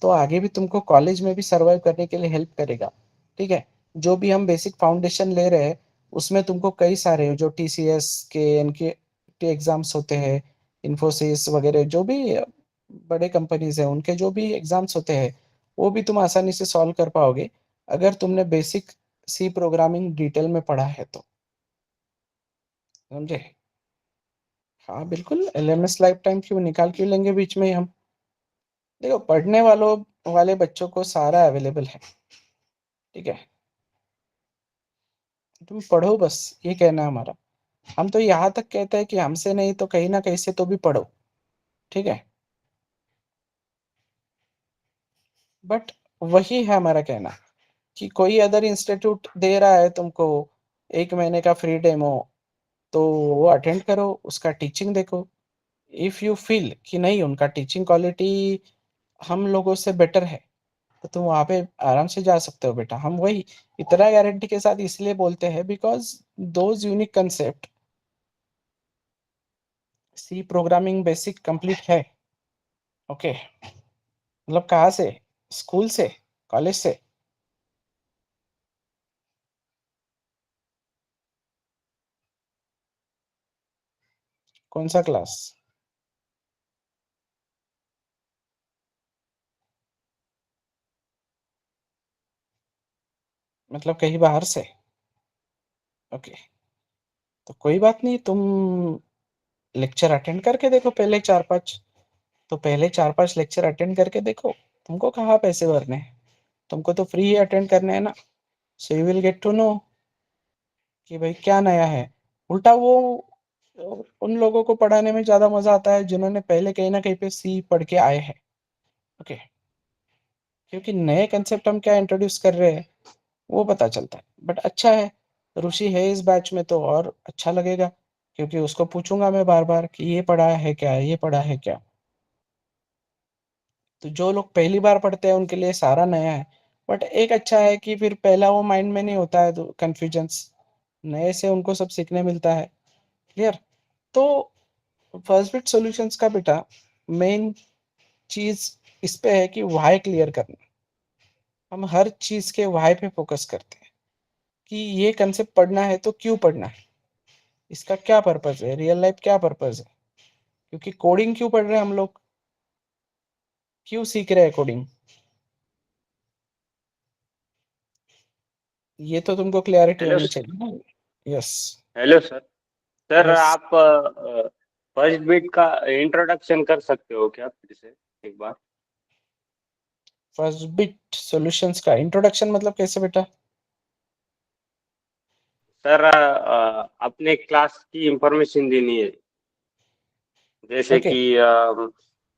तो आगे भी तुमको कॉलेज में भी सर्वाइव करने के लिए हेल्प करेगा, ठीक है? जो भी हम बेसिक फाउंडेशन ले रहे हैं, उसमें तुमको कई सारे जो टीसीएस के, इनके एग्जाम्स होते हैं, इन्फोसिस वगैरह जो भी बड़े कंपनीज हैं, उनके जो भी एग्जाम्स होते हैं, वो भी तुम आसानी से सॉल्व कर पाओगे, अगर तुमने बेसिक सी प्रोग्रामिंग डिटेल में पढ़ा है तो, समझे? हाँ बिल्कुल, एलएमएस लाइफ टाइम क्यों निकाल क्यों लेंगे बीच में ही हम? देखो, पढ़ने वालों वाले बच्चों को सारा अवेलेबल है, ठीक है? तुम पढ़ो बस, ये कहना है हमारा। हम तो यहाँ तक कहते हैं कि हमसे नहीं तो कहीं ना कहीं से तो भी पढ़ो, ठीक है? बट वही है हमारा कहना कि कोई अदर इंस्टीट्यूट दे रहा है तुमको 1 महीने का फ्री डेमो, तो वो अटेंड करो, उसका टीचिंग देखो। इफ यू फील कि नहीं उनका टीचिंग क्वालिटी हम लोगों से बेटर है, तो तुम वहाँ पे आराम से जा सकते हो बेटा। हम वही इतना गारंटी के साथ इसलिए बोलते हैं because those unique concept, C programming basic complete है, ओके, मतलब कहाँ से? स्कूल से? कॉलेज से? कौन सा क्लास? मतलब कहीं बाहर से? ओके, तो कोई बात नहीं, तुम लेक्चर अटेंड करके देखो पहले 4-5। तो पहले 4-5 लेक्चर अटेंड करके देखो, तुमको कहाँ पैसे भरने हैं, तुमको तो फ्री ही अटेंड करने हैं ना। So you will get to know कि भाई क्या नया है। उल्टा वो उन लोगों को पढ़ाने में ज़्यादा मज़ा आता है जिन्होंने पहले कहीं ना कहीं पे सी पढ़ के आए हैं। ओके, क्योंकि नए कंसेप्ट हम क्या इंट्रोड्यूस कर रहे हैं वो पता चलता है। बट अच्छा है, ऋषि है इस बैच में तो और अच्छा लगेगा, क्योंकि उसको पूछूंगा मैं बार बार कि ये पढ़ा है क्या, ये पढ़ा है क्या। तो जो लोग पहली बार पढ़ते हैं उनके लिए सारा नया है। बट एक अच्छा है कि फिर पहला वो माइंड में नहीं होता है तो कन्फ्यूजन्स, नए से उनको सब सीखने मिलता है। क्लियर? तो फर्स्ट बिट सॉल्यूशंस का बेटा मेन चीज इस पे है कि व्हाई क्लियर करना। हम हर चीज के व्हाई पे फोकस करते हैं कि ये कंसेप्ट पढ़ना है तो क्यों पढ़ना है, इसका क्या पर्पज है, रियल लाइफ क्या पर्पज है, क्योंकि कोडिंग क्यों पढ़ रहे हैं हम लोग, क्यों सीख रहे हैं कोडिंग, ये तो तुमको क्लैरिटी हेलो होनी चाहिए ना। Yes. Hello sir. Sir yes. आप फर्स्ट बीट का इंट्रोडक्शन कर सकते हो क्या फिर से एक बार? फर्स्ट बिट सॉल्यूशंस का इंट्रोडक्शन मतलब कैसे बेटा? सर अपने क्लास की इंफॉर्मेशन देनी है, जैसे ओके। कि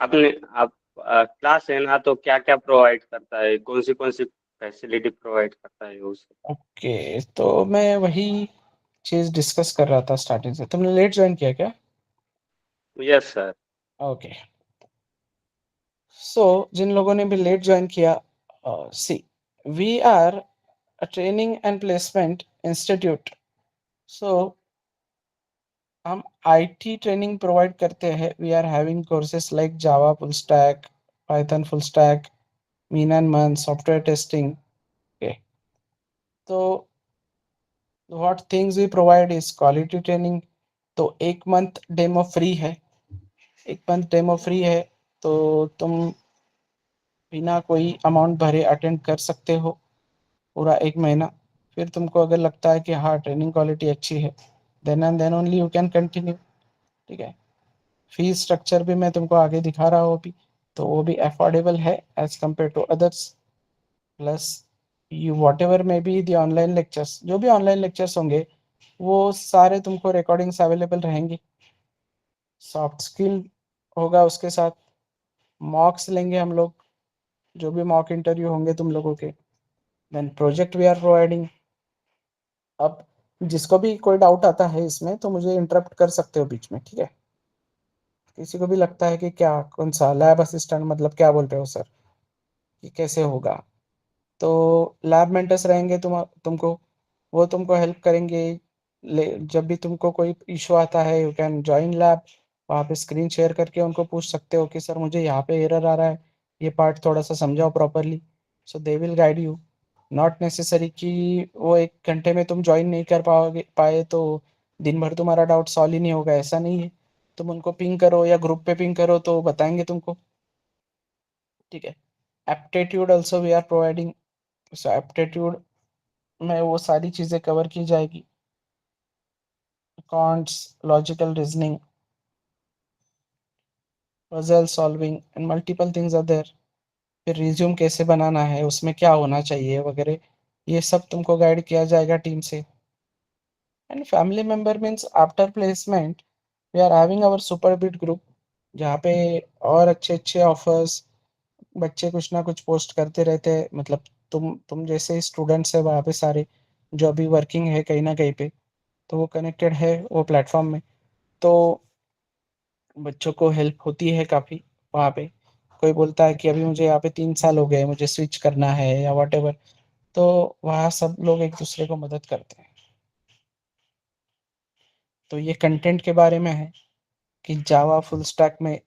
अपने आप क्लास है ना, तो क्या क्या प्रोवाइड करता है, कौन सी फैसिलिटी प्रोवाइड करता है उसे। ओके, तो मैं वही चीज डिस्कस कर रहा था स्टार्टिंग से। तुमने लेट ज्वाइन किया क्या? Yes sir. ओके, सो जिन लोगों ने भी लेट ज्वाइन किया, see, we are a training and placement institute. So हम आईटी ट्रेनिंग प्रोवाइड करते हैं। We are having courses like Java full stack, Python full stack, MEAN and मन, software testing. Okay, तो what things we provide is quality training. तो एक month demo free है, एक month demo free है, तो तुम बिना कोई अमाउंट भरे अटेंड कर सकते हो पूरा एक महीना। फिर तुमको अगर लगता है कि हाँ ट्रेनिंग क्वालिटी अच्छी है, then and then only you can continue. ठीक है? फीस स्ट्रक्चर भी मैं तुमको आगे दिखा रहा हूँ अभी, तो वो भी अफोर्डेबल है as compare to others. Plus you whatever may be the online lectures, जो भी ऑनलाइन लेक्चर्स होंगे वो सारे तुमको रिकॉर्डिंग्स अवेलेबल रहेंगी। सॉफ्ट स्किल होगा उसके साथ, मॉक्स लेंगे हम लोग, जो भी मॉक इंटरव्यू होंगे तुम लोगों के। Then project we are providing. अब जिसको भी कोई डाउट आता है इसमें तो मुझे इंटरप्ट कर सकते हो बीच में, ठीक है? किसी को भी लगता है कि क्या कौन सा लैब असिस्टेंट मतलब क्या बोल रहे हो सर, कि कैसे होगा, तो लैब मेंटर्स रहेंगे तुमको, वो तुमको हेल्प करेंगे। जब भी तुमको कोई इशू आता है यू कैन ज्वाइन लैब, वहाँ पे स्क्रीन शेयर करके उनको पूछ सकते हो कि सर मुझे यहाँ पे एरर आ रहा है, ये पार्ट थोड़ा सा समझाओ properly. So they will guide you. Not necessary कि वो 1 घंटे में तुम ज्वाइन नहीं कर पाए तो दिन भर तुम्हारा डाउट सॉल्व ही नहीं होगा, ऐसा नहीं है। तुम उनको पिंग करो या ग्रुप पे पिंग करो तो बताएंगे तुमको। ठीक है? Aptitude also we are providing. So aptitude में वो सारी चीज़ें कवर की जाएगी, quants, logical reasoning, puzzle solving and multiple things are there. फिर रिज्यूम कैसे बनाना है, उसमें क्या होना चाहिए वगैरह, ये सब तुमको गाइड किया जाएगा टीम से। And family member means after placement we are having our super bit group, जहाँ पे और अच्छे अच्छे ऑफर्स बच्चे कुछ ना कुछ पोस्ट करते रहते हैं। मतलब तुम जैसे स्टूडेंट्स है वहाँ पे सारे, जो अभी वर्किंग है कहीं ना कहीं पे, तो वो कनेक्टेड है वो प्लेटफॉर्म में। तो बच्चों को हेल्प होती है काफ़ी वहाँ पे। कोई बोलता है कि अभी मुझे यहाँ पे 3 साल हो गए, मुझे स्विच करना है या वॉट एवर, तो वहाँ सब लोग एक दूसरे को मदद करते हैं। तो ये कंटेंट के बारे में है कि जावा फुल स्टैक में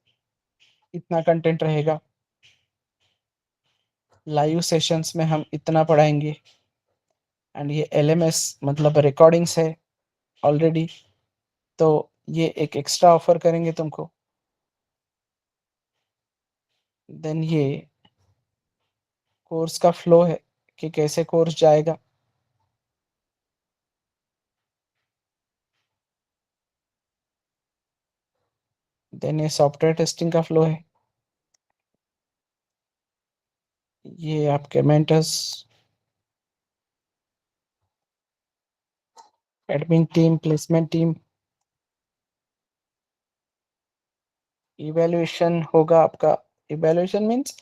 इतना कंटेंट रहेगा, लाइव सेशंस में हम इतना पढ़ाएंगे, एंड ये LMS मतलब रिकॉर्डिंग्स है ऑलरेडी, तो ये एक एक्स्ट्रा ऑफर करेंगे तुमको। देन ये कोर्स का फ्लो है कि कैसे कोर्स जाएगा। देन ये सॉफ्टवेयर टेस्टिंग का फ्लो है, ये आपके mentors, admin team, placement team, evaluation होगा आपका। इवैल्यूएशन मीन्स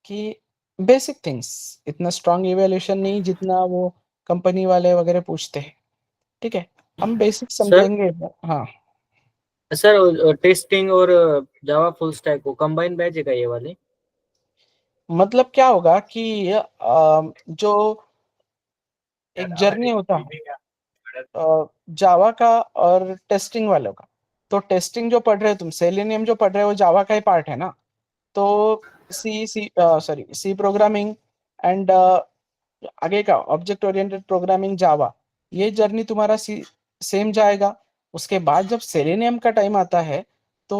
कि बेसिक थिंग्स, इतना स्ट्रांग इवैल्यूएशन नहीं जितना वो कंपनी वाले वगैरह पूछते हैं, ठीक है, हम बेसिक सर समझेंगे। हाँ सर टेस्टिंग और जावा फुल स्टैक को कंबाइन बैच है क्या ये वाले? मतलब क्या होगा कि जो एक जर्नी होता है जावा का और टेस्टिंग वालों का, तो टेस्टिंग जो पढ़ रहे हो तुम, सेलेनियम जो पढ़ रहे हो, जावा का ही पार्ट है ना। तो सी प्रोग्रामिंग एंड आगे का ऑब्जेक्ट ओरिएंटेड प्रोग्रामिंग जावा, ये जर्नी तुम्हारा सेम जाएगा। उसके बाद जब सेलेनियम का टाइम आता है तो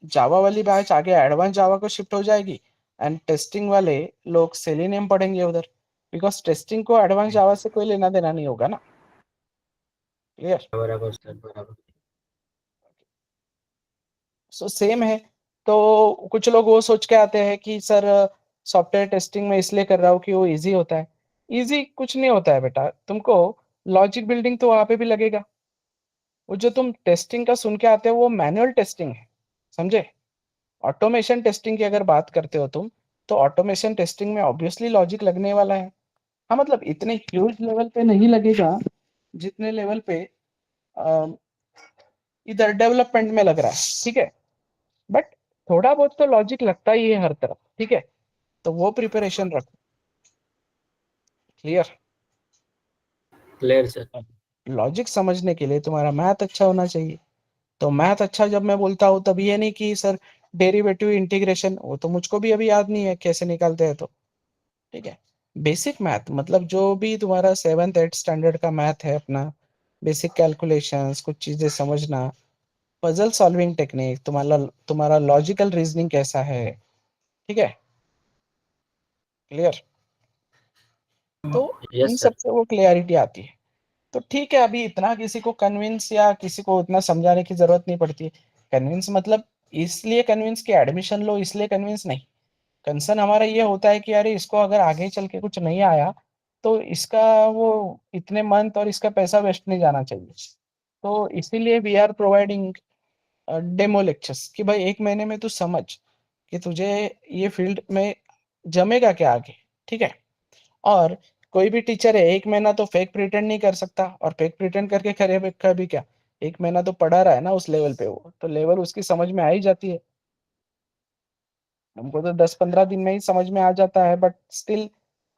जावा वाली बैच आगे एडवांस जावा को शिफ्ट हो जाएगी, एंड टेस्टिंग वाले लोग सेलेनियम पढ़ेंगे उधर, बिकॉज टेस्टिंग को एडवांस जावा से कोई लेना देना नहीं होगा ना। क्लियर? बराबर सर, बराबर। सो सेम है। तो कुछ लोग वो सोच के आते हैं कि सर सॉफ्टवेयर टेस्टिंग में इसलिए कर रहा हूँ कि वो इजी होता है। इजी कुछ नहीं होता है बेटा, तुमको लॉजिक बिल्डिंग तो वहां पे भी लगेगा। वो जो तुम टेस्टिंग का सुन के आते हो वो मैनुअल टेस्टिंग है, समझे। ऑटोमेशन टेस्टिंग की अगर बात करते हो तुम, तो ऑटोमेशन टेस्टिंग में ऑब्वियसली लॉजिक लगने वाला है। हाँ मतलब इतने ह्यूज लेवल पे नहीं लगेगा जितने लेवल पे इधर डेवलपमेंट में लग रहा है, ठीक है, बट थोड़ा बहुत तो लॉजिक लगता ही है हर तरफ, ठीक है, तो वो प्रिपरेशन रखो। क्लियर? Clear sir. लॉजिक समझने के लिए तुम्हारा मैथ अच्छा होना चाहिए। तो मैथ अच्छा जब मैं बोलता हूँ तब ये नहीं कि सर डेरिवेटिव इंटीग्रेशन, वो तो मुझको भी अभी याद नहीं है कैसे निकालते हैं, तो ठीक है। बेसिक मैथ मतलब जो भी तुम्हारा 7th 8th स्टैंडर्ड का मैथ है अपना, बेसिक कैलकुलेशंस, कुछ चीजें समझना, पजल सॉल्विंग टेक्निक, तुम्हारा तुम्हारा लॉजिकल रीजनिंग कैसा है, ठीक है। क्लियर? तो इन यस सर। सब से वो क्लियरिटी आती है। तो ठीक है, अभी इतना किसी को कन्विंस या किसी को इतना समझाने की जरूरत नहीं पड़ती है। कन्विंस मतलब इसलिए कन्विंस कि एडमिशन लो, इसलिए कन्विंस नहीं। कंसर्न हमारा ये होता है कि अरे इसको अगर आगे चल के कुछ नहीं आया तो इसका वो इतने मंथ और इसका पैसा वेस्ट नहीं जाना चाहिए। तो इसीलिए we are providing demo lectures कि भाई 1 महीने में तू समझ कि तुझे ये फील्ड में जमेगा क्या आगे, ठीक है। और कोई भी टीचर है 1 महीना तो फेक प्रिटेंड नहीं कर सकता, और फेक प्रिटेंड करके करे भी क्या, 1 महीना तो पढ़ा रहा है ना उस लेवल पे, वो तो लेवल उसकी समझ में आ ही जाती है। हमको तो 10-15 दिन में ही समझ में आ जाता है, बट स्टिल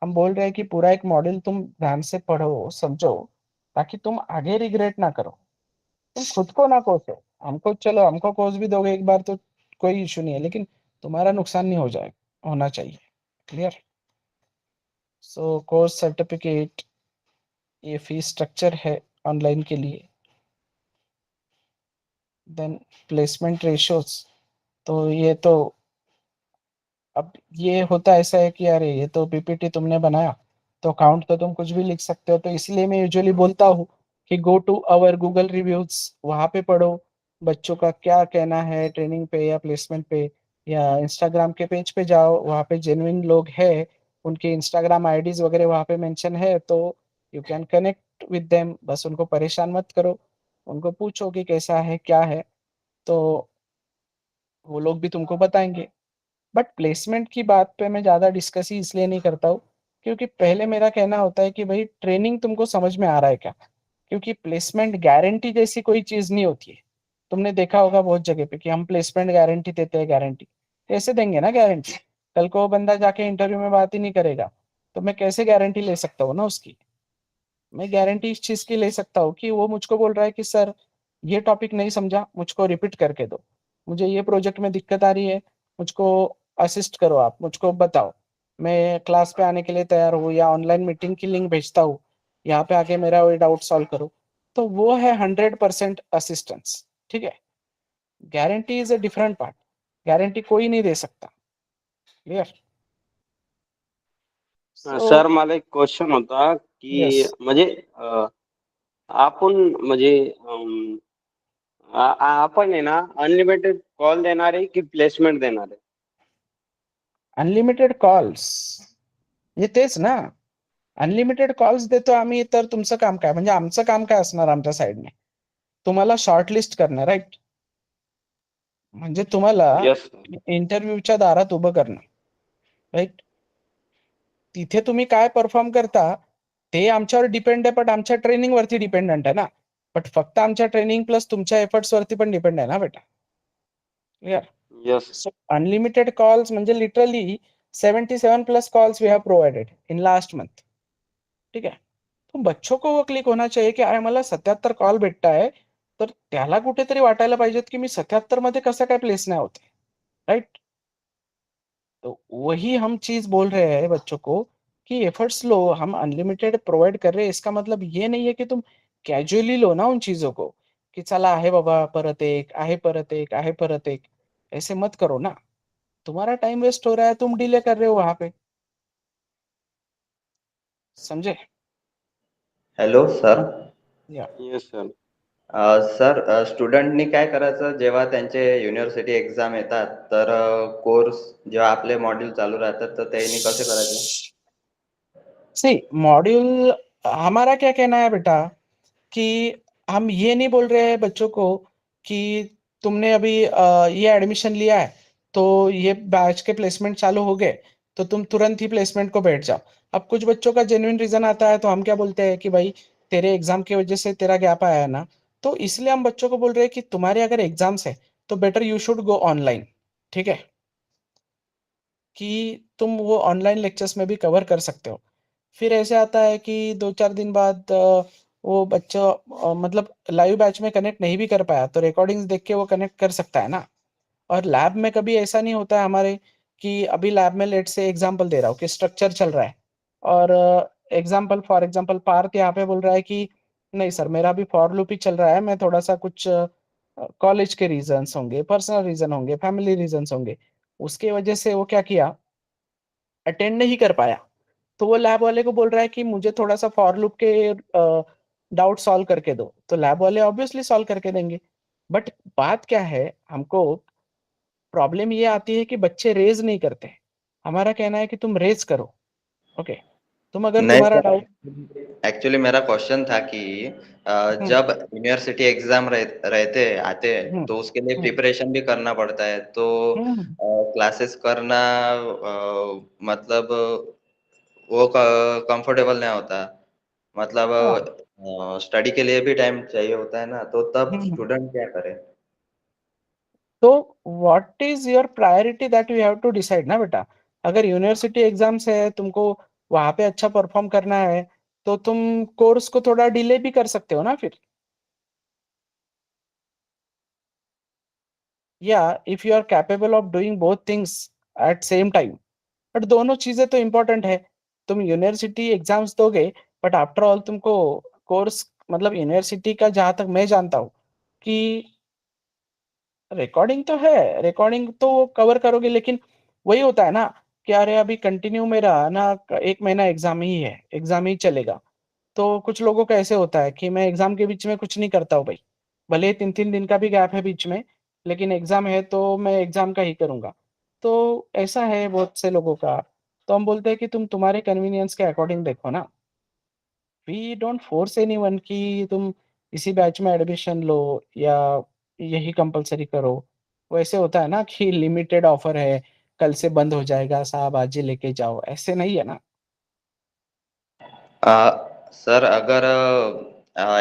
हम बोल रहे हैं कि पूरा एक मॉड्यूल तुम ध्यान से पढ़ो समझो, ताकि तुम आगे रिग्रेट ना करो, तुम खुद को ना कोसो। हमको चलो हमको कोस भी दोगे एक बार तो कोई इशू नहीं है, लेकिन तुम्हारा नुकसान नहीं हो जाए होना चाहिए। क्लियर? सो कोर्स सर्टिफिकेट, ये फीस स्ट्रक्चर है ऑनलाइन के लिए। देन प्लेसमेंट रेशियोज, तो ये तो अब ये होता ऐसा है कि अरे ये तो पीपीटी तुमने बनाया तो अकाउंट तो तुम कुछ भी लिख सकते हो, तो इसलिए मैं यूजुअली बोलता हूँ कि go to our Google reviews, वहां पे पढ़ो बच्चों का क्या कहना है ट्रेनिंग पे या प्लेसमेंट पे, या इंस्टाग्राम के पेज पे जाओ, वहां पे जेन्युइन लोग हैं, उनके इंस्टाग्राम आईडीज वगैरह वहां पे मेंशन है, तो you can connect with them. बस उनको परेशान मत करो, उनको पूछो कि कैसा है क्या है, तो वो लोग भी तुमको बताएंगे। बट प्लेसमेंट की बात पे मैं ज़्यादा डिस्कस ही इसलिए नहीं करता हूँ क्योंकि पहले मेरा कहना होता है कि भाई ट्रेनिंग तुमको समझ में आ रहा है क्या, क्योंकि प्लेसमेंट गारंटी जैसी कोई चीज़ नहीं होती है। तुमने देखा होगा बहुत जगह पे कि हम प्लेसमेंट गारंटी देते हैं, गारंटी कैसे देंगे ना गारंटी, कल को वो बंदा जाके इंटरव्यू में बात ही नहीं करेगा, तो मैं कैसे गारंटी ले सकता हूँ ना उसकी। मैं गारंटी इस चीज़ की ले सकता हूँ कि वो मुझको बोल रहा है कि सर ये टॉपिक नहीं समझा, मुझको रिपीट करके दो, मुझे ये प्रोजेक्ट में दिक्कत आ रही है, मुझको असिस्ट करो, आप मुझको बताओ, मैं क्लास पे आने के लिए तैयार हूँ, या ऑनलाइन मीटिंग की लिंक भेजता हूँ, यहाँ पे आके मेरा वही डाउट सॉल्व करो। तो वो है 100% असिस्टेंस। ठीक है, guarantee is a different part, guarantee कोई नहीं दे सकता। क्लियर? सर मला एक क्वेश्चन होता की यस, म्हणजे आपण म्हणजे आपण आहे ना अनलिमिटेड कॉल देणार आहे की प्लेसमेंट देणार आहे? अनलिमिटेड कॉल्स, म्हणजे तेच ना, अनलिमिटेड कॉल्स देतो आम्ही, तर तुमचं काम काय, म्हणजे आमचं काम काय असणार आमच्या साईडने, तुम्हाला शॉर्टलिस्ट करणं, राईट? म्हणजे तुम्हाला यस इंटरव्ह्यूच्या दारात उभं करणं, राईट? तिथे तुम्ही काय परफॉर्म करता ते आमच्यावर डिपेंड आहे, पण आमच्या ट्रेनिंग वरती डिपेंडंट आहे ना, बट फक्त आमच्या ट्रेनिंग प्लस तुमच्या एफर्ट्स वरती पण डिपेंड आहे ना बेटा. Clear? Yes So unlimited calls म्हणजे literally 77 plus calls we have provided in last month. ठीक है, तो बच्चों को वो क्लिक होना चाहिए की अरे मला 77 कॉल भेटताय, तर त्याला कुठेतरी वाटायला पाहिजेत की मी 77 मध्ये कसं काय प्लेस नाही होते, राइट? तो वही हम चीज बोल रहे हैं बच्चों को कि एफर्ट्स लो, हम अनलिमिटेड प्रोवाइड कर रहे हैं, इसका मतलब ये नहीं है कि तुम कैजुअली लो ना उन चीजों को, कि चला आहे बाबा परत एक आहे, परत एक आहे, परत एक, ऐसे मत करो ना, तुम्हारा टाइम वेस्ट हो रहा है, तुम डिले कर रहे हो वहां पे, समझे? Hello sir. या यस सर. सर, स्टुडंटनी काय करायचं जेव्हा त्यांचे युनिव्हर्सिटी एक्झाम येतात, तर कोर्स जेव्हा आपले मॉड्यूल चालू राहतात, तर त्यांनी कसे करायचे? सी मॉड्यूल, हमारा क्या कहना है बेटा कि हम ये नहीं बोल रहे हैं बच्चों को कि तुमने अभी ये एडमिशन लिया है तो ये बैच के प्लेसमेंट चालू हो गए तो तुम तुरंत ही प्लेसमेंट को बैठ जाओ। अब कुछ बच्चों का जेन्युइन रीजन आता है तो हम क्या बोलते हैं कि भाई तेरे एग्जाम की वजह से तेरा गैप आया है ना, तो इसलिए हम बच्चों को बोल रहे हैं कि तुम्हारे अगर एग्जाम्स है तो better you should go online. ठीक है, कि तुम वो ऑनलाइन लेक्चर्स में भी कवर कर सकते हो। फिर ऐसे आता है कि 2-4 दिन बाद वो बच्चा मतलब लाइव बैच में कनेक्ट नहीं भी कर पाया तो रिकॉर्डिंग्स देख के वो कनेक्ट कर सकता है ना। और लैब में कभी ऐसा नहीं होता है हमारे कि अभी लैब में लेट से एग्जांपल दे रहा हूँ कि स्ट्रक्चर चल रहा है और एग्जांपल फॉर एग्जांपल पार्थ यहाँ पे बोल रहा है कि नहीं सर मेरा अभी फॉर लूप ही चल रहा है, मैं थोड़ा-सा कुछ कॉलेज के रीज़न्स होंगे, पर्सनल रीज़न होंगे, फैमिली रीज़न्स होंगे, उसकी वजह से वो क्या किया, अटेंड नहीं कर पाया। तो वो लैब वाले को बोल रहा है कि मुझे थोड़ा-सा फॉर लूप के डाउट सॉल्व करके दो, तो लैब वाले ऑब्वियसली सॉल्व करके देंगे। बट बात क्या है, हमको प्रॉब्लम ये आती है कि बच्चे रेज़ नहीं करते। हमारा कहना है कि तुम रेज़ करो, ओके? तुम अगर नहीं तुम्हारा सर, डाउट एक्चुअली मेरा क्वेश्चन था कि हुँ, जब यूनिवर्सिटी एग्जाम रहते आते हुँ, तो उसके लिए हुँ, प्रिपरेशन भी करना पड़ता है, तो हुँ, क्लासेस करना मतलब वो कंफर्टेबल नहीं होता, हाँ, मतलब स्टडी के लिए भी टाइम चाहिए होता है ना, तो तब हुँ। स्टूडेंट क्या करे? तो what is your priority that you have to decide ना बेटा। अगर यूनिवर्सिटी एग्ज़ाम्स है, तुमको वहाँ पे अच्छा परफ़ॉर्म करना है, तो तुम कोर्स को थोड़ा डिले भी कर सकते हो ना फिर। या if you are capable of doing both things at same time, but दोनों चीजें तो इम्पोर्टेंट है। तुम यूनिवर्सिटी एग्जाम्स दोगे बट आफ्टर ऑल तुमको कोर्स मतलब यूनिवर्सिटी का जहां तक मैं जानता हूँ कि रिकॉर्डिंग तो है, रिकॉर्डिंग तो कवर करोगे, लेकिन वही होता है ना कि अरे अभी कंटिन्यू मेरा ना 1 महीना एग्जाम ही चलेगा। तो कुछ लोगों का ऐसे होता है कि मैं एग्जाम के बीच में कुछ नहीं करता हूँ भाई, भले ही 3-3 दिन का भी गैप है बीच में, लेकिन एग्जाम है तो मैं एग्जाम का ही करूँगा। तो ऐसा है बहुत से लोगों का, तो हम बोलते हैं कि तुम तुम्हारे कन्वीनियंस के अकॉर्डिंग देखो ना। वी डोंट फोर्स एनीवन कि तुम इसी बैच में एडमिशन लो या यही कंपल्सरी करो। वैसे होता है ना कि लिमिटेड ऑफर है, कल से बंद हो जाएगा साहब आज ही लेके जाओ, ऐसे नहीं है ना। सर, अगर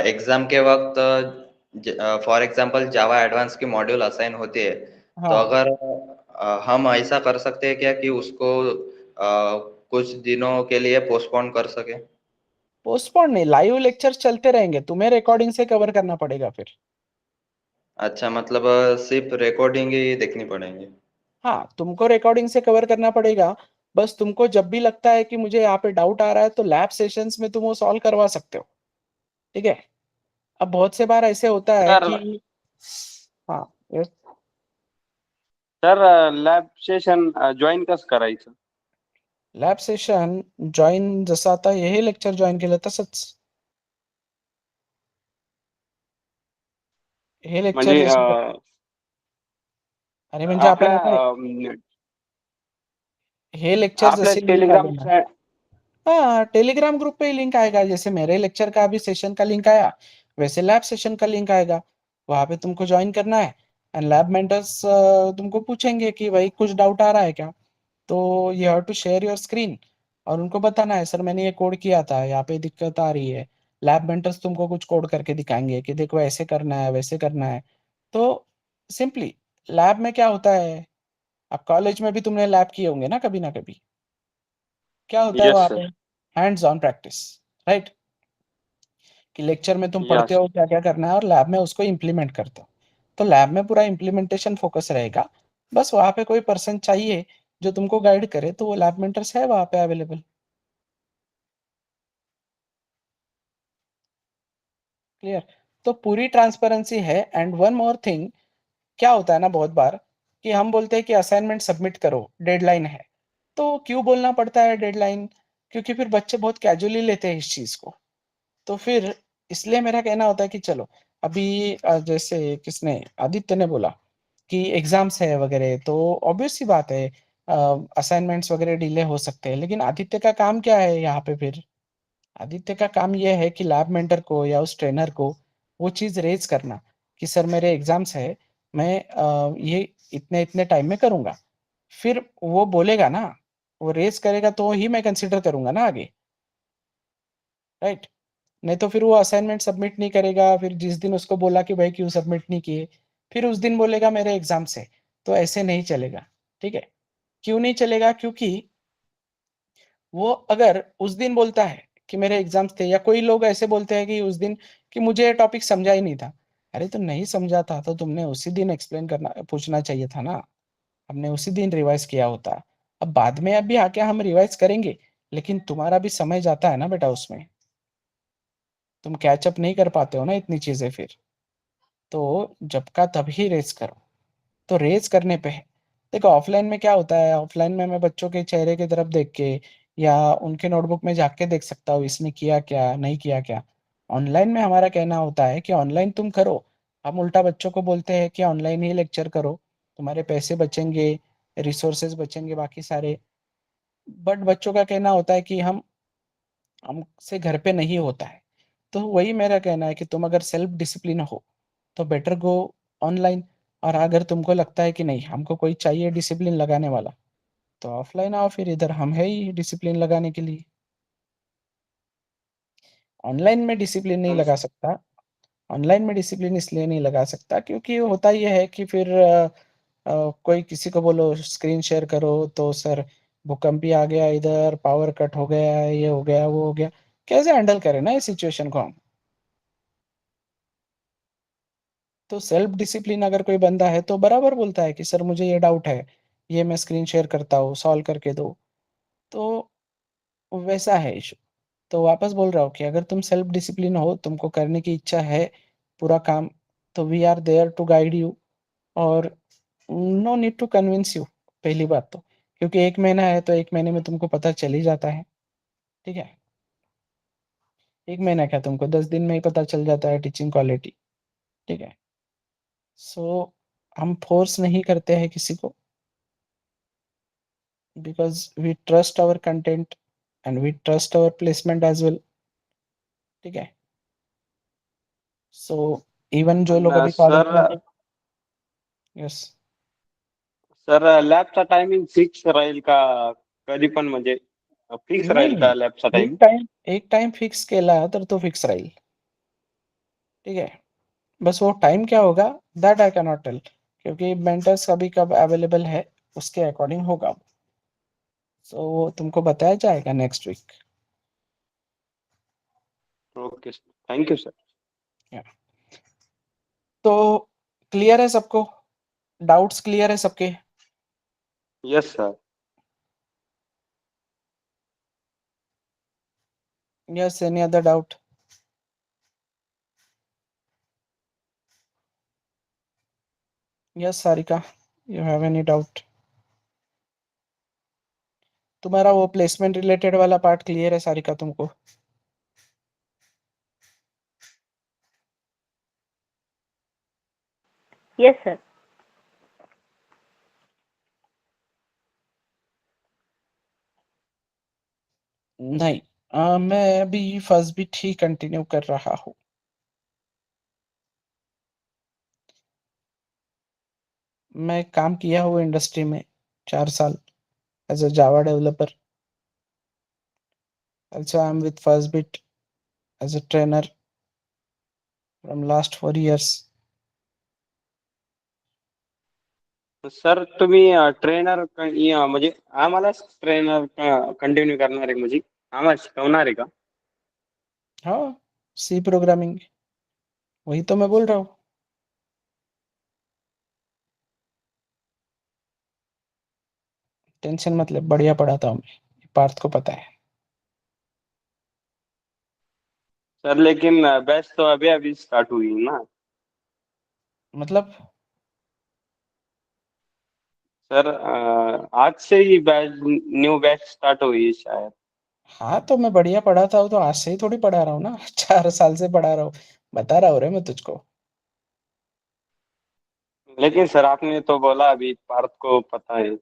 एग्जाम के वक्त फॉर एग्जांपल जावा एडवांस की मॉड्यूल असाइन होती है, तो हाँ, अगर हम ऐसा कर सकते हैं क्या कि उसको कुछ दिनों के लिए पोस्टपोन कर सके? पोस्टपोन नहीं, लाइव लेक्चर्स चलते रहेंगे, तुम्हें रिकॉर्डिंग से कवर करना पड़ेगा फिर। अच्छा, मतलब सिर्फ रिकॉर्डिंग ही देखनी पड़ेंगी। हाँ, तुमको रिकॉर्डिंग से कवर करना पड़ेगा। बस तुमको जब भी लगता है कि मुझे यहाँ पे डाउट आ रहा है तो लैब सेशंस में तुम वो सॉल्व करवा सकते हो, ठीक है। अब बहुत से बार ऐसे होता है सर कि हाँ, yes, sir lab session join कसं करायचं? लॅब सेशन जॉईन जसं आता हे लेक्चर जॉईन केलं तसंच. हे लेक्चर म्हणजे जसं अरे म्हणजे आपण आपल्या आता हे लेक्चर आपल्या जैसे लिंक आगे टेलिग्राम ना, हाँ टेलीग्राम ग्रुप पे ही लिंक आएगा। जैसे मेरे लेक्चर का अभी सेशन का लिंक आया वैसे लैब सेशन का लिंक आएगा, वहां पे तुमको ज्वाइन करना है। एंड लैब मेंटर्स तुमको पूछेंगे कि भाई कुछ डाउट आ रहा है क्या, तो you have to share your screen और उनको बताना है सर मैंने ये कोड किया था, यहाँ पे दिक्कत आ रही है। लैब मेंटर्स तुमको कुछ कोड करके दिखाएंगे कि देखो ऐसे करना है वैसे करना है। तो सिंपली लैब में क्या होता है, अब कॉलेज में भी तुमने लैब किए होंगे ना कभी, क्या होता है यस वहाँ पे, sir, hands on practice, right. कि लेक्चर में तुम पढ़ते यस हो क्या क्या करना है और लैब में उसको इम्प्लीमेंट करते हो। तो लैब में पूरा इम्प्लीमेंटेशन फोकस रहेगा। बस वहाँ पे कोई पर्सन चाहिए जो तुमको गाइड करे, तो वो लैब मेंटर्स है वहाँ पे अवेलेबल। क्लियर। तो पूरी ट्रांसपेरेंसी है। एंड वन मोर थिंग, क्या होता है ना बहुत बार कि हम बोलते हैं कि असाइनमेंट सबमिट करो, डेडलाइन है। तो क्यों बोलना पड़ता है डेडलाइन, क्योंकि फिर बच्चे बहुत कैजुअली लेते हैं इस चीज को। तो फिर इसलिए मेरा कहना होता है कि चलो अभी जैसे किसने आदित्य ने बोला कि एग्जाम्स है वगैरह, तो ऑब्वियस सी बात है असाइनमेंट्स वगैरह डिले हो सकते हैं। लेकिन आदित्य का काम क्या है यहाँ पे, फिर आदित्य का काम ये है कि लैब मेंटर को या उस ट्रेनर को वो चीज रेज करना कि सर मेरे एग्जाम्स है, मैं ये इतने इतने टाइम में करूंगा। फिर वो बोलेगा ना, वो रेज करेगा तो ही मैं कंसिडर करूंगा ना आगे, राइट। नहीं तो फिर वो असाइनमेंट सबमिट नहीं करेगा, फिर जिस दिन उसको बोला कि भाई क्यों सबमिट नहीं किए, फिर उस दिन बोलेगा मेरे एग्जाम से। तो ऐसे नहीं चलेगा, ठीक है। क्यों नहीं चलेगा, क्योंकि वो अगर उस दिन बोलता है कि मेरे एग्जाम्स थे, या कोई लोग ऐसे बोलते हैं कि उस दिन कि मुझे ये टॉपिक समझा ही नहीं था। अरे तो नहीं समझा था तो तुमने उसी दिन एक्सप्लेन करना पूछना चाहिए था ना, हमने उसी दिन रिवाइज किया होता। अब बाद में अभी आके हम रिवाइज करेंगे, लेकिन तुम्हारा भी समय जाता है ना बेटा उसमें, तुम कैचअप नहीं कर पाते हो ना इतनी चीजें फिर। तो जब का तभी रेस करो। तो रेस करने पे है, देखो ऑफलाइन में क्या होता है, ऑफलाइन में मैं बच्चों के चेहरे की तरफ देख के या उनके नोटबुक में जाके देख सकता हूँ इसने किया क्या नहीं किया क्या। ऑनलाइन में हमारा कहना होता है कि ऑनलाइन तुम करो, हम उल्टा बच्चों को बोलते हैं कि ऑनलाइन ही लेक्चर करो, तुम्हारे पैसे बचेंगे, रिसोर्सेज बचेंगे बाकी सारे। बट बच्चों का कहना होता है कि हमसे घर पे नहीं होता है। तो वही मेरा कहना है कि तुम अगर सेल्फ डिसिप्लिन हो तो बेटर गो ऑनलाइन। और अगर तुमको लगता है कि नहीं हमको कोई चाहिए डिसिप्लिन लगाने वाला, तो ऑफलाइन आओ, फिर इधर हम है ही डिसिप्लिन लगाने के लिए। ऑनलाइन में डिसिप्लिन नहीं लगा सकता, ऑनलाइन में डिसिप्लिन इसलिए नहीं लगा सकता क्योंकि होता ये है कि फिर कोई किसी को बोलो स्क्रीन शेयर करो तो सर भूकंप ही आ गया, इधर पावर कट हो गया, ये हो गया वो हो गया, कैसे हैंडल करें ना इस सिचुएशन को हम। तो सेल्फ डिसिप्लिन अगर कोई बंदा है तो बराबर बोलता है कि सर मुझे ये डाउट है, ये मैं स्क्रीन शेयर करता हूँ सॉल्व करके दो। तो वैसा है इशू। तो वापस बोल रहा हूँ कि अगर तुम सेल्फ डिसिप्लिन हो, तुमको करने की इच्छा है पूरा काम, तो we are there to guide you. और no need to convince you, पहली बात तो, क्योंकि 1 महीना है तो 1 महीने में तुमको पता चल ही जाता है, ठीक है। 1 महीना क्या, तुमको 10 दिन में ही पता चल जाता है टीचिंग क्वालिटी, ठीक है। सो हम फोर्स नहीं करते हैं किसी को, because we trust our content and we trust our placement as well, ठीक है। सो इवन जो लोग पण अभी कॉलेज सर में, यस, सर लॅबचा टायमिंग फिक्स राहील का? कधी पण म्हणजे फिक्स राहील नाही, का लॅबचा एक टाइम? टाइम एक टाइम फिक्स केला तर तो फिक्स राहील, ठीक है। बस वो टाइम क्या होगा that I can not tell, क्योंकि मेंटर्स अभी कब अवेलेबल है उसके अकॉर्डिंग होगा। सो वो तुमको बताया जाएगा next week. Okay sir, thank you sir. तो क्लियर है सबको? डाउट्स क्लियर है सबके? Yes sir. Yes, any other doubt? Yes, Sarika, you have any doubt? तुम्हारा वो प्लेसमेंट रिलेटेड वाला पार्ट क्लियर है सारिका तुमको? Yes, sir. नहीं, मैं अभी फर्स्ट बीट ही कंटिन्यू कर रहा हूँ। मैं काम किया हूँ इंडस्ट्री में 4 साल as a Java developer. Also, I'm with Fastbit as a trainer from last 4 years. Sir तुम्ही ट्रेनर म्हणजे आम्हाला ट्रेनर कंटिन्यू करणार आहे म्हणजे आम्हाला शिकवणार आहे का? हाँ, सी प्रोग्रामिंग, वही तो मैं बोल रहा हूँ। टेंशन मत ले, बढ़िया पढ़ाता हूँ मैं, पार्थ को पता है। सर लेकिन बैच तो अभी अभी स्टार्ट हुई ना। मतलब सर आज से ही बैच न्यू बैच स्टार्ट हुई है शायद। हाँ, तो मैं बढ़िया पढ़ाता हूँ तो आज से ही थोड़ी पढ़ा रहा हूँ ना 4 साल से पढ़ा रहा हूँ, बता रहा हूँ रे मैं तुझको। लेकिन सर आपने तो बोला अभी पार्थ को पता है।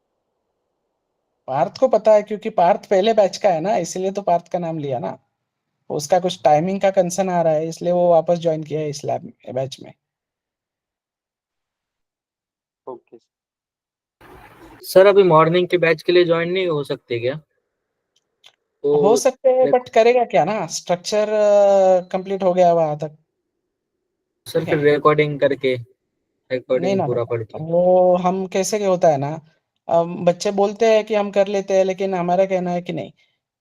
पार्थ को पता है क्योंकि पार्थ पहले बैच का है ना, इसलिए तो पार्थ का नाम लिया ना। उसका कुछ टाइमिंग का कंसर्न आ रहा है, इसलिए वो वापस ज्वाइन किया है इस लैब बैच में। ओके सर अभी मॉर्निंग के बैच के लिए ज्वाइन नहीं हो सकते क्या? हो तो सकते हैं, बट करेगा क्या ना, स्ट्रक्चर कंप्लीट हो गया वहां तक। सर ठीक फिर है, रिकॉर्डिंग करके नहीं रिकॉर्डिंग ना पूरा बेटा, पढ़ के। वो हम कैसे क्या होता है ना, बच्चे बोलते हैं कि हम कर लेते हैं, लेकिन हमारा कहना है कि नहीं,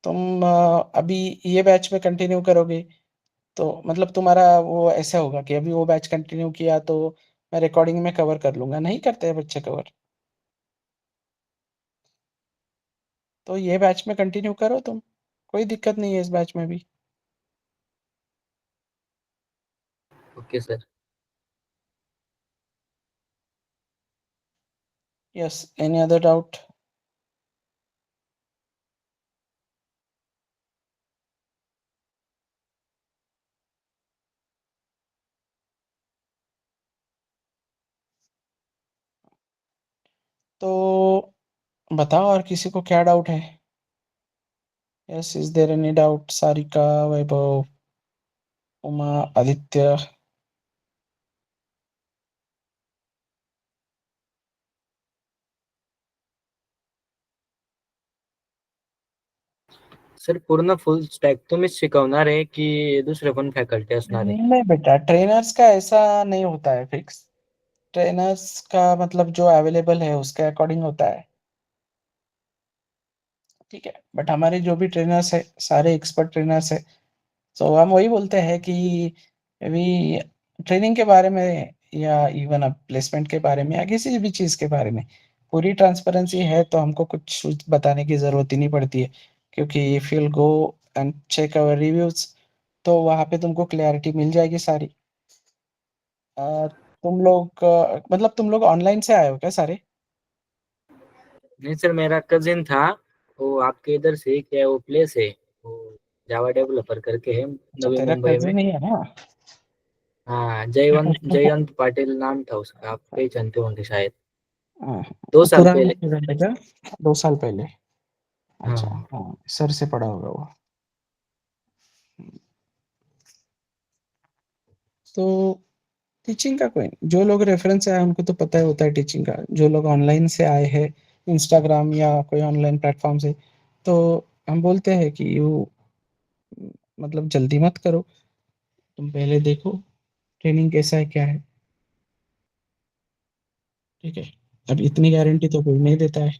तुम अभी ये बैच में कंटिन्यू करोगे तो मतलब तुम्हारा वो ऐसा होगा कि अभी वो बैच कंटिन्यू किया तो मैं रिकॉर्डिंग में कवर कर लूंगा, नहीं करते हैं बच्चे कवर। तो ये बैच में कंटिन्यू करो तुम, कोई दिक्कत नहीं है इस बैच में भी। Okay sir. Yes, any other doubt? तो बताओ और किसी को क्या डाउट है? Yes, is there any doubt? Sarika, Vaibhav, Uma, Aditya? Sir पूर्ण फुल स्टॅक तुम्हीच शिकवणार आहे की दुसरे पण फॅकल्टी असणार आहे? नहीं बेटा, ट्रेनर्स का ऐसा नहीं होता है फिक्स। ट्रेनर्स का मतलब जो अवेलेबल है उसके अकॉर्डिंग होता है, ठीक है। बट हमारे जो भी ट्रेनर्स है सारे एक्सपर्ट ट्रेनर्स है। तो हम वही बोलते हैं कि अभी ट्रेनिंग के बारे में या इवन अब प्लेसमेंट के बारे में या किसी भी चीज़ के बारे में पूरी ट्रांसपेरेंसी है, तो हमको कुछ बताने की ज़रूरत ही नहीं पड़ती है, क्योंकि if you will go and check our reviews तो वहाँ पे तुमको क्लैरिटी मिल जाएगी सारी। तुम लोग मतलब तुम लोग ऑनलाइन से आए हो क्या सारे? नहीं सर, मेरा कजिन था, वो आपके इधर से ही क्या वो प्लेस है, वो जावा डेवलपर करके है अच्छा, नवी तेरा मुंबई में। कज़िन ही है ना? हाँ, जयवंत पाटिल नाम था उसका, आप कहीं जानते होंगे शायद। हाँ, 2 साल पुराना पहले। स्टूडेंट है क्या? 2 साल पहले? अच्छा, हाँ हाँ, सर से पढ़ा होगा वो। तो टीचिंग का कोई नहीं, जो लोग रेफरेंस से आए उनको तो पता ही होता है टीचिंग का। जो लोग ऑनलाइन से आए हैं इंस्टाग्राम या कोई ऑनलाइन प्लेटफॉर्म से, तो हम बोलते हैं कि यू मतलब जल्दी मत करो, तुम पहले देखो ट्रेनिंग कैसा है क्या है, ठीक है। अब इतनी गारंटी तो कोई नहीं देता है,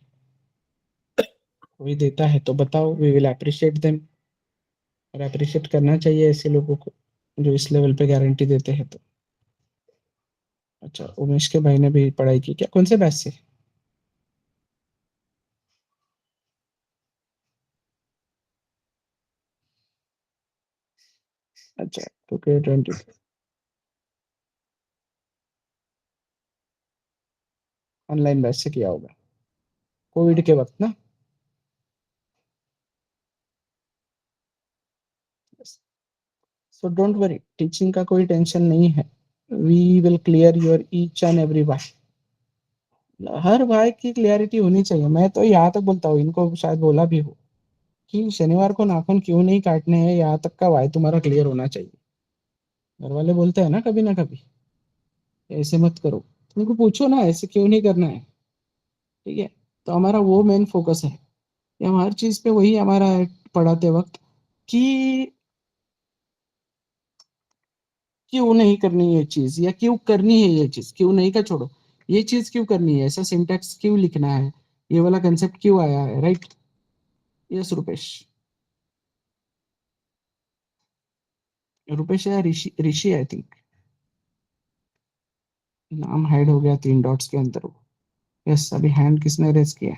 कोई देता है तो बताओ, वी विल अप्रिशिएट देम। और अप्रिशिएट करना चाहिए ऐसे लोगों को जो इस लेवल पे गारंटी देते हैं। तो अच्छा, उमेश के भाई ने भी पढ़ाई की क्या? कौन से बैच से? अच्छा, तो K20 ऑनलाइन बैच से किया होगा, कोविड के वक्त ना? सो डोंट वरी, टीचिंग का कोई टेंशन नहीं है, we will clear your each and every one. हर भाई की क्लियरिटी होनी चाहिए। मैं तो यहाँ तक बोलता हूँ, इनको शायद बोला भी हो कि शनिवार को नाखून क्यों नहीं काटने हैं, यहाँ तक का भाई तुम्हारा क्लियर होना चाहिए। घर वाले बोलते हैं ना कभी ना कभी, ऐसे मत करो, तुमको पूछो ना ऐसे क्यों नहीं करना है, ठीक है? तो हमारा वो मेन फोकस है, ये हम हर चीज पे वही हमारा है पढ़ाते वक्त कि क्यों नहीं करनी ये चीज, या क्यों करनी है ये चीज, क्यों नहीं का छोड़ो, ये चीज क्यों करनी है, ऐसा सिंटैक्स क्यों लिखना है, ये वाला कंसेप्ट क्यों आया है, राइट? यस रुपेश। रुपेश या ऋषि, ऋषि आई थिंक, नाम हाइड हो गया 3 डॉट्स के अंदर। यस, अभी हैंड किसने रेज किया?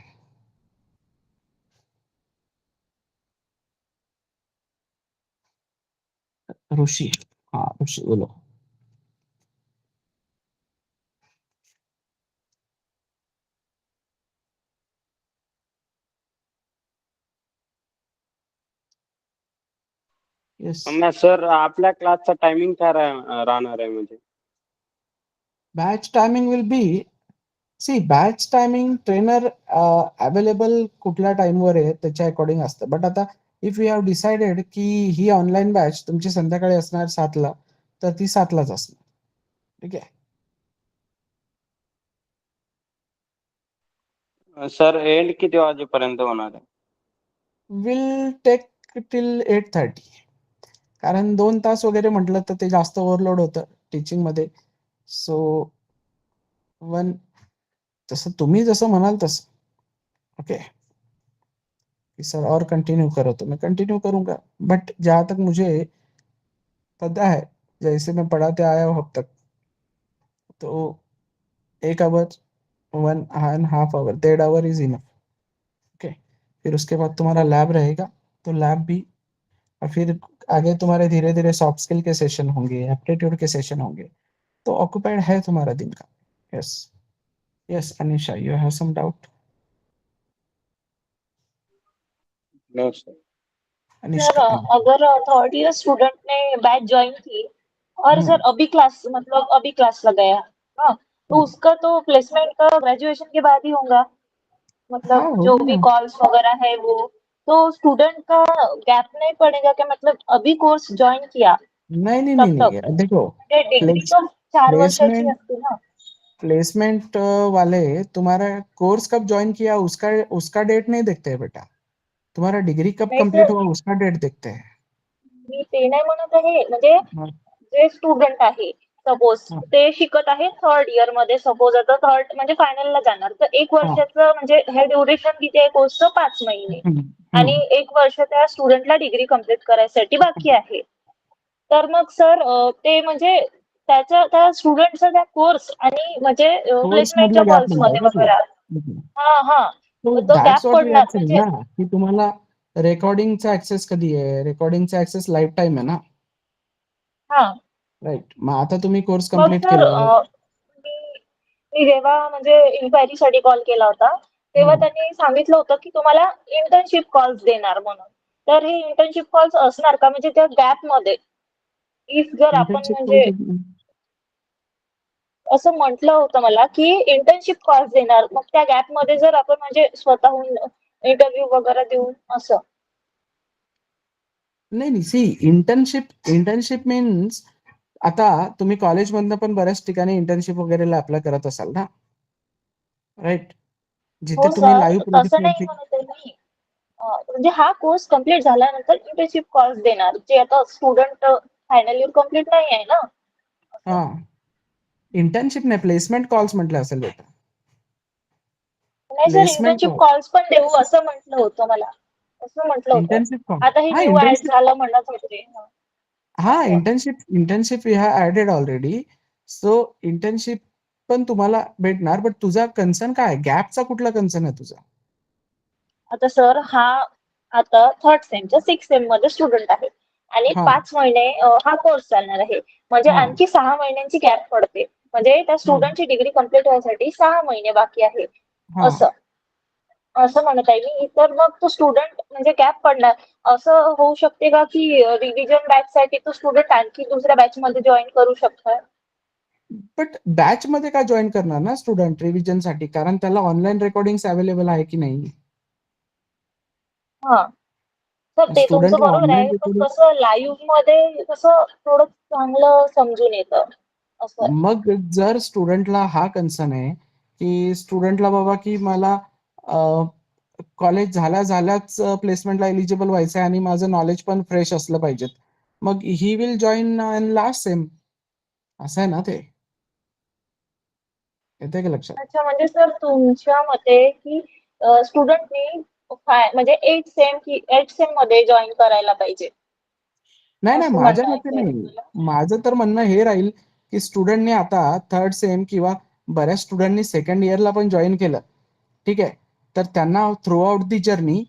ऋषि, हाँ ऋषि बोलो। यस, सर आपल्या क्लासचा टायमिंग काय राहणार आहे म्हणजे? Batch timing will be, see batch timing trainer available कुठल्या टाइमवर आहे त्याच्या अकॉर्डिंग असतं. बट आता इफ यू हॅव डिसाइडेड की ही ऑनलाईन बॅच तुमची संध्याकाळी असणार 7ला, तर ती 7लाच असणार, ठीक आहे? सर एंड किती वाजेपर्यंत होणार आहे? विल टेक टिल 8:30, कारण 2 तास वगैरे म्हटलं तर ते जास्त ओव्हरलोड होतं टीचिंग मध्ये. सो 1, जसं तुम्ही जसं म्हणाल तसं, ओके कि सर और कंटिन्यू करो, तो मैं कंटिन्यू करूंगा। बट जहां तक मुझे पता है, जैसे मैं पढ़ाते आया हूँ अब तक, तो 1 hour, 1.5 hour, 1.5 hour is enough, okay? फिर उसके बाद तुम्हारा लैब रहेगा, तो लैब भी, और फिर आगे तुम्हारे धीरे धीरे सॉफ्ट स्किल के सेशन होंगे, एप्टीट्यूड के सेशन होंगे, तो ऑक्युपाइड है तुम्हारा दिन का। Yes, yes Anisha, you have some doubt? No sir. Sir Anishka, अगर थर्ड ईयर स्टूडेंट ने बैच ज्वाइन की और सर अभी क्लास मतलब अभी क्लास लगाया, हाँ, तो उसका तो प्लेसमेंट का ग्रेजुएशन के बाद ही होगा, हाँ मतलब जो होगा भी ना। कॉल्स वगैरह है वो, तो स्टूडेंट का गैप नहीं पड़ेगा क्या? मतलब अभी कोर्स ज्वाइन किया नहीं नहीं नहीं तब तक नहीं, देखो, म्हणजे डिग्री तो 4 वर्षाची प्लेसमेंट, असते ना? प्लेसमेंट वाले तुम्हारा कोर्स कब ज्वाइन किया उसका उसका डेट नहीं देखते हैं बेटा, तुम्हारा डिग्री कब नाही कंप्लीट सर, हुआ उसका डेट देखते हैं। मी ते नाही म्हणत आहे, म्हणजे हाँ, जे स्टुडंट आहे सपोज हाँ, ते शिकत आहे थर्ड इयर मध्ये, सपोज आता थर्ड म्हणजे फायनलला जाणार, तर 1 हाँ, वर्षाचं म्हणजे हे ड्युरेशन किती आहे कोर्सचं? 5 महिने. आणि 1 वर्ष त्या स्टुडंटला डिग्री कंप्लीट करायसाठी बाकी आहे. तर मग सर ते म्हणजे त्या स्टुडंटचा त्या कोर्स आणि म्हणजे कोर्स मधला प्लेसमेंटच्या गॅप म्हणताय कॉल्समध्ये का वगैरे, तुला? हां, हां. तो तर तो that's gap what we are पडणार सेइंग म्हणजे ना, की तुम्हाला रेकॉर्डिंगचा ऍक्सेस कधी आहे, रेकॉर्डिंगचा ऍक्सेस लाईफ टाइम आहे ना, हां. राईट? मग आता तुम्ही कोर्स मग कंप्लीट सर केलाय. मी मी जेव्हा म्हणजे इन्क्वायरीसाठी कॉल केला होता, तेव्हा त्यांनी सांगितलं होतं, की तुम्हाला इंटर्नशिप कॉल्स देणार म्हणून. तर हे इंटर्नशिप कॉल्स असणार का? म्हणजे त्या गॅपमध्ये इफ जर आपण इंटर्नशिप म्हणजे कॉल, असं म्हटलं होतं मला, की इंटर्नशिप कॉल्स देणार. मग त्या गॅपमध्ये जर आपण म्हणजे स्वतःहून इंटरव्ह्यू वगैरे देऊन असं. नाही नाही, सी इंटर्नशिप, इंटर्नशिप मीन्स आता तुम्ही कॉलेजमधनं पण बऱ्याच ठिकाणी इंटर्नशिप वगैरेला अप्लाय करत असाल ना, राईट? जिथे हो तुम्ही सर, लाईव्ह तसं नाही प्रोजेक्टवरती, म्हणत आहे मी. म्हणजे हा कोर्स कंप्लीट झाल्यानंतर इंटर्नशिप कॉल्स देणार, जे आता स्टुडंट फायनल इयर कंप्लीट नाही आहे ना. असं. हा, इंटर्नशिप नाही, प्लेसमेंट कॉल्स म्हटलं असेल बेटा, नाही sir, placement internship call, calls पण देऊ असं म्हटलं होतं मला. असं म्हटलं होतं. इंटर्नशिप कॉल, आता हे हा न्यू ऍड इंटर्नशिप, झालं म्हणत होते. हाँ असं. Internship, internship we have added already. So internship पण तुम्हाला भेटणार. बट तुझा कन्सर्न काय आहे? गॅपचा कुठला कन्सर्न आहे तुझा? आता सर हा आता 3rd सेमच्या 6th सेम मध्ये स्टुडंट आहे आणि हां, 5 महिने हा कोर्स चालणार आहे. म्हणजे हां, आणखी 6 महिन्यांची गॅप पडते. म्हणजे त्या हां, स्टुडंटची डिग्री कंप्लीट होण्यासाठी 6 महिने बाकी आहे. हां. असं असं म्हणत आहे मी. तर मग तो स्टुडंट म्हणजे गॅप पडणार. असं होऊ शकते का की रिव्हिजन बॅचसाठी तो स्टुडंट आणखी दुसऱ्या बॅचमध्ये जॉइन करू शकतो? बट बॅचमध्ये का जॉइन करणार ना स्टुडंट रिव्हिजनसाठी? कारण त्याला ऑनलाईन रेकॉर्डिंग्स अवेलेबल आहे की नाही? हां. सर ते तुमचं स्टुडंट बरोबर ऑनलाईन आहे. पण रेकॉर्डिंग कसं लाईव्हमध्ये कसं थोडं चांगलं समजून येतं. असं आहे. मग जर स्टुडंटला हा कन्सर्न आहे, की स्टुडंटला बाबा की मला कॉलेज झाल्याच प्लेसमेंटला एलिजिबल व्हायचं आहे आणि माझं नॉलेज पण फ्रेश असलं पाहिजे. मग he will join in last sem. असं आहे ना ते. येतंय का लक्षात? अच्छा म्हणजे सर तुमच्या मते की स्टुडंटनी म्हणजे 8th सेम मध्ये जॉइन करायला पाहिजे. नाही, असं माझ्या म्हणणं आहे मते सर नाही. तुम्हाला? माझं तर म्हणणं हे राहील, की स्टुडंटनी आता 3rd सेम किंवा बऱ्याच स्टुडंटनी 2nd इयरला पण जॉइन केलं. ठीक आहे. तर त्यांना थ्रू आउट दी जर्नी,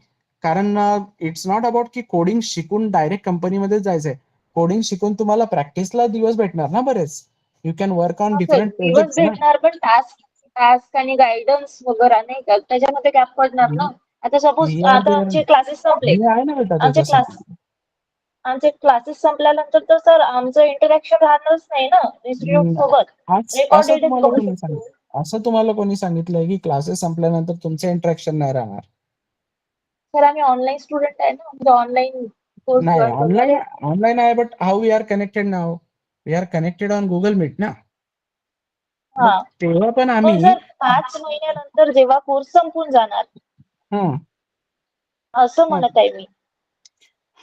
कारण इट्स नॉट अबाउट की कोडिंग शिकून डायरेक्ट कंपनीमध्येच जायचंय. कोडिंग शिकून तुम्हाला प्रॅक्टिसला दिवस भेटणार ना बरेच. यू कॅन वर्क ऑन हां सर, डिफरंट दिवस प्रोजेक्ट्स ना. भेटणार पण टास्क आणि गाईडन्स वगैरे नाही का त्याच्यामध्ये गॅप पडणार ना. आता सपोज वी आर आता देअर. आमचे क्लासेस संपले. मी आहे ना बेटा आमचे क्लास त्याच्यासाठी. आमचे क्लासेस संपल्यानंतर तर सर आमचं इंटरॅक्शन राहणारच नाही ना इन्स्टिट्यूट हं, सोबत. असं रेकॉर्डेडच तुम्हाला बघू कोणी शकतो. सांगितलं? असं तुम्हाला कोणी सांगितलंय, की क्लासेस संपल्यानंतर तुमचं इंटरॅक्शन नाही राहणार? सर आम्ही ऑनलाईन स्टुडंट आहे ना, म्हणजे ऑनलाईन कोर्स नाही, जॉइन करणार आहे. ऑनलाईन आहे, but how we are connected now? We are connected on Google Meet ना. मग हां. तेव्हा पण पण आम्ही सर 5 महिन्यानंतर जेव्हा कोर्स संपून जाणार, हं, असं हं. म्हणत आहे मी.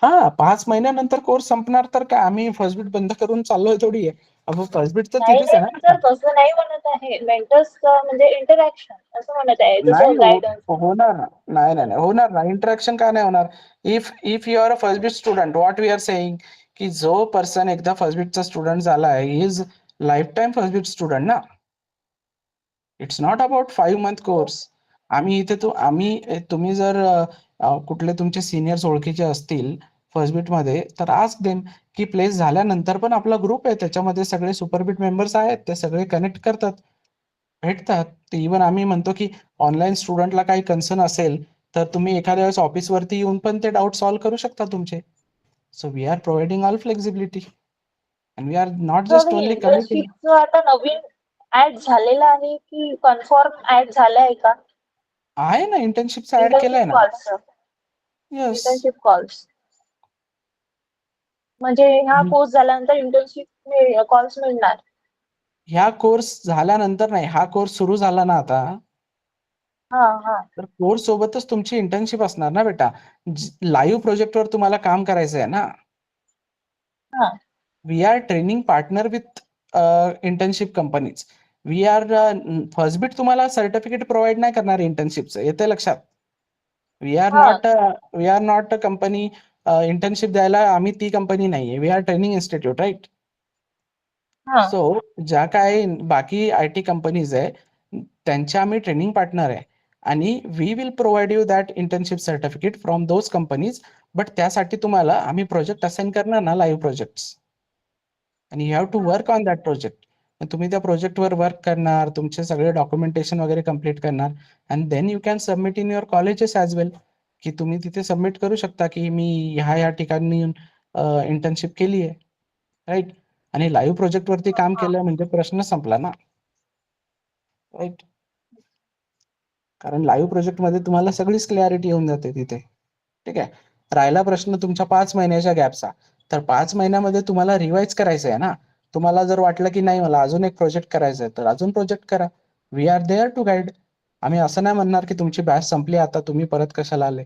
हां, 5 महिन्यानंतर कोर्स संपणार तर काय आम्ही फर्स्ट बीट बंद करून चाललोय थोडी आहे. अहो फर्स्ट बीट तर नाही, तिथेच आहे नाही ना सर बेटा. तसं नाही म्हणत आहे. मेंटर्सचं म्हणजे इंटरॅक्शन असं म्हणत आहे. नाही जसं गाईडन्स. होणार ना. नाही. होणार ना. इंटरॅक्शन का नाही होणार? If you are a First Bit student, what we are saying, की जो पर्सन एकदा फर्स्ट बीटचा स्टुडंट झाला आहे, he is lifetime First Bit student ना. It's not about 5 month course. तुम्ही जर कुठले तुमचे सीनियर्स ओळखीचे असतील फर्स्ट बीटमध्ये, तर आस्क देम, की प्लेस झाल्यानंतर पण आपला ग्रुप आहे. त्याच्यामध्ये सगळे सुपर बीट मेंबर्स आहेत. ते सगळे कनेक्ट करतात, भेटतात. ते इव्हन आम्ही म्हणतो, की ऑनलाईन स्टुडंटला काही कन्सर्न असेल, तर तुम्ही एखाद्या वेळेस ऑफिसवरती येऊन पण ते डाउट सॉल्व्ह करू शकता तुमचे. So we are providing all flexibility and we are not sir just हे ओन्ली कमिटिंग. इंटर्नशिपचं आता नवीन ॲड झालेलं आहे की कन्फर्म ॲड झालं आहे का? आहे ना, इंटर्नशिपचा ॲड इंटर्नशिप केलाय ना. कॉल्सचं. येस. Internship calls. म्हणजे ह्या कोर्स झाल्यानंतर इंटर्नशिप कॉल्स मिळणार. ह्या कोर्स झाल्यानंतर नाही, हा कोर्स सुरू झाला ना आता, हां. तर कोर्स सोबतच तुमची इंटर्नशिप असणार ना बेटा. लाईव्ह प्रोजेक्टवर तुम्हाला काम करायचं आहे ना. हां. We are training partner with internship companies. We are first beat तुम्हाला सर्टिफिकेट प्रोव्हाइड नाही करणार इंटर्नशिपचं. येतंय लक्षात? वी आर हां. Not a company. इंटर्नशिप द्यायला आम्ही ती कंपनी नाहीये. We are training institute, right? हां. सो ज्या काही बाकी आय-टी कंपनीज आहे, त्यांच्या आम्ही ट्रेनिंग पार्टनर आहे आणि we will provide you that internship certificate from those companies. But त्यासाठी तुम्हाला आम्ही प्रोजेक्ट असाइन करणार ना, लाईव्ह प्रोजेक्ट्स, आणि you have to work on that project. तुम्ही त्या प्रोजेक्टवर वर्क करणार, तुमचे सगळे डॉक्युमेंटेशन वगैरे कंप्लीट करणार and then you can submit in your colleges as well, की तुम्ही तिथे सबमिट करू शकता, की मी ह्या ठिकाणी इंटर्नशिप केली आहे, राईट? आणि लाईव्ह प्रोजेक्टवरती काम हां. केलं म्हणजे प्रश्न संपला ना, राईट? कारण लाईव्ह प्रोजेक्टमध्ये तुम्हाला सगळीच क्लॅरिटी येऊन जाते तिथे. ठीक आहे. राहिला प्रश्न तुमच्या 5 महिन्याच्या गॅपचा, तर 5 महिन्यामध्ये तुम्हाला रिवाइज करायचं आहे ना. तुम्हाला जर वाटलं की नाही मला अजून एक प्रोजेक्ट करायचा आहे, तर अजून प्रोजेक्ट करा. We are there to guide. आम्ही असं नाही म्हणणार की तुमची बॅच संपली आता तुम्ही परत कशाला आले.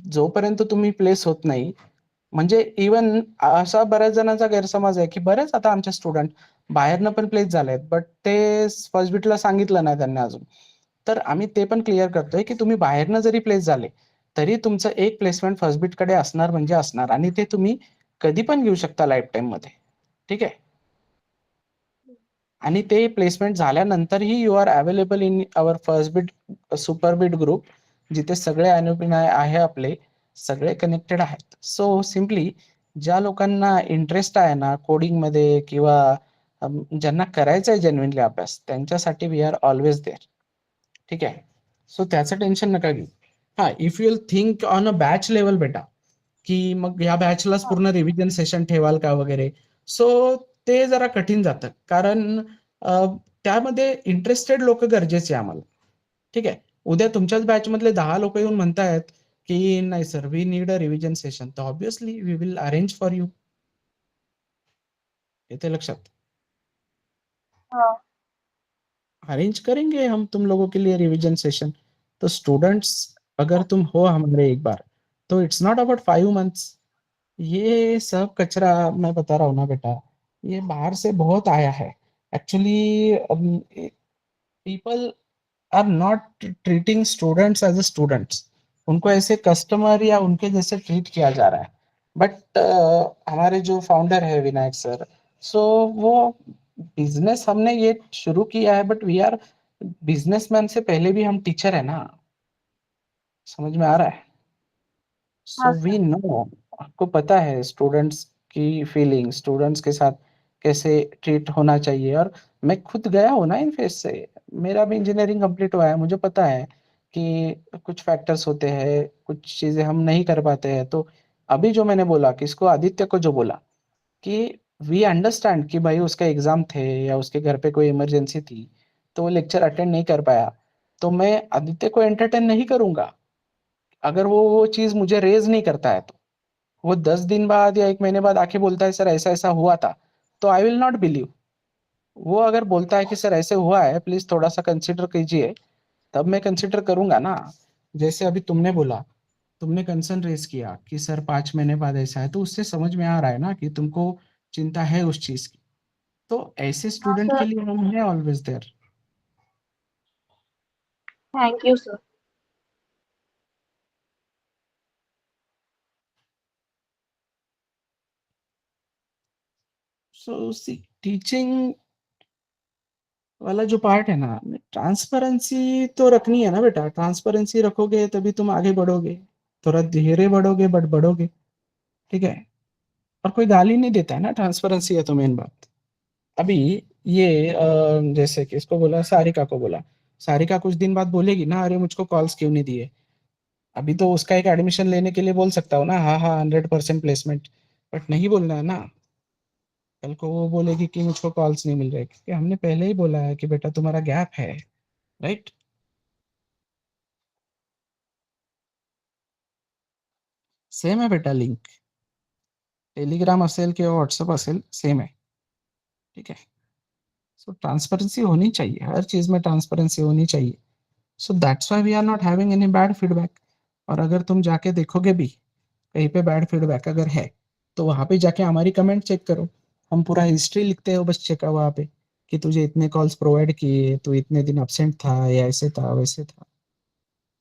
जोपर्यंत तुम्ही प्लेस होत नाही, म्हणजे इव्हन असा बऱ्याच जणांचा गैरसमज आहे, की बरेच आता आमचे स्टुडंट बाहेरनं पण प्लेस झालेत, बट ते फर्स्ट बीटला सांगितलं नाही त्यांनी अजून. तर आम्ही ते पण क्लिअर करतोय, की तुम्ही बाहेरनं जरी प्लेस झाले, तरी तुमचं एक प्लेसमेंट फर्स्ट बीटकडे असणार म्हणजे असणार आणि ते तुम्ही कधी पण घेऊ शकता लाईफटाईममध्ये. ठीक आहे? आणि ते प्लेसमेंट झाल्यानंतरही you are available in our first bit super bit group, जिथे सगळे अनुपिनाय आहे आपले, सगळे कनेक्टेड आहेत. सो सिम्पली ज्या लोकांना इंटरेस्ट आहे ना कोडिंगमध्ये किंवा ज्यांना करायचा आहे जेन्युइनली अभ्यास, त्यांच्यासाठी वी आर ऑलवेज देअर. ठीक आहे. सो त्याचं टेन्शन नका घेऊ. हा, if you will think on a batch level बेटा, की मग या बॅचलाच पूर्ण रिव्हिजन सेशन ठेवाल का वगैरे, सो ते जरा कठीण जातं, कारण त्यामध्ये इंटरेस्टेड लोक गरजेचे आहे आम्हाला. ठीक आहे. उद्या तुमच्याच बॅचमधले 10 लोक येऊन म्हणतायत की नाही sir we need a revision session, तर obviously we will arrange for you. येते लक्षात? हाँ अरेंज करेंगे हम तुम लोगों के लिए रिवीजन सेशन. तो स्टूडेंट्स अगर तुम हो हमारे एक बार, तो इट्स नॉट अबाउट 5 मंथ्स. ये सब कचरा मैं बता रहा हूँ ना बेटा, ये बाहर से बहुत आया है. Actually people are not treating students as a students, उनको ऐसे कस्टमर या उनके जैसे ट्रीट किया जा रहा है. बट हमारे जो फाउंडर है विनायक सर, सो वो बिजनेस हमने ये शुरू किया है, बट वी आर बिजनेसमैन से पहले भी हम टीचर है ना, समझ में आ रहा है? सो हाँ वी सर नो, आपको पता है स्टूडेंट्स की फीलिंग, स्टूडेंट्स के साथ कैसे ट्रीट होना चाहिए. और मैं खुद गया हूँ ना इन फेज से, मेरा भी इंजीनियरिंग कंप्लीट हुआ है, मुझे पता है कि कुछ फैक्टर्स होते हैं, कुछ चीजें हम नहीं कर पाते हैं. तो अभी जो मैंने बोला, किसको, आदित्य को जो बोला कि वी अंडरस्टैंड कि भाई उसका एग्जाम थे या उसके घर पे कोई इमरजेंसी थी, तो वो लेक्चर अटेंड नहीं कर पाया, तो मैं आदित्य को एंटरटेन नहीं करूंगा अगर वो चीज मुझे रेज नहीं करता है. तो वो 10 दिन बाद या 1 महीने बाद आके बोलता है सर ऐसा ऐसा हुआ था, तो आई विल नॉट बिलीव. वो अगर बोलता है कि सर ऐसे हुआ है, प्लीज थोड़ा सा कंसिडर कीजिए, तब मैं कंसिडर करूंगा ना. जैसे अभी तुमने बोला, तुमने कंसर्न रेज किया कि सर 5 महीने बाद ऐसा है, तो उससे समझ में आ रहा है ना कि तुमको चिंता है उस चीज की. तो ऐसे हाँ स्टूडेंट के सर लिए हम हैं always there. Thank you sir so see, teaching वाला जो पार्ट है ना, ट्रांसपेरेंसी तो रखनी है ना बेटा. ट्रांसपेरेंसी रखोगे तभी तुम आगे बढ़ोगे. थोड़ा धीरे बढ़ोगे बट बढ़ोगे. ठीक है. और कोई गाली नहीं देता है ना, ट्रांसपेरेंसी है तो मेन बात. अभी ये जैसे कि इसको बोला, सारिका को बोला, सारिका कुछ दिन बाद बोलेगी ना अरे मुझको कॉल्स क्यों नहीं दिए. अभी तो उसका एक एडमिशन लेने के लिए बोल सकता हूँ ना, हाँ हाँ 100% प्लेसमेंट, बट नहीं बोलना है ना. कल को वो बोलेगी कि मुझको कॉल्स नहीं मिल रहे, क्योंकि हमने पहले ही बोला है कि बेटा तुम्हारा गैप है. राइट. सेम है बेटा, लिंक टेलिग्राम असेल किंवा व्हॉट्सअप असेल, सेम आहे. ठीक आहे. सो ट्रांसपेरेंसी होनी चाहिए, हर चीज में ट्रांसपेरेंसी होनी चाहिए. So that's why we are not having any bad feedback. और अगर तुम जाके देखोगे भी कहीं पे बैड फीडबैक अगर है, तो वहां पे जाके हमारी कमेंट चेक करो. हम पूरा हिस्ट्री लिखते हो बस चेक वहां पे कि तुझे इतने कॉल्स प्रोवाइड किए, तू इतने दिन अब्सेंट था, या ऐसे था वैसे था.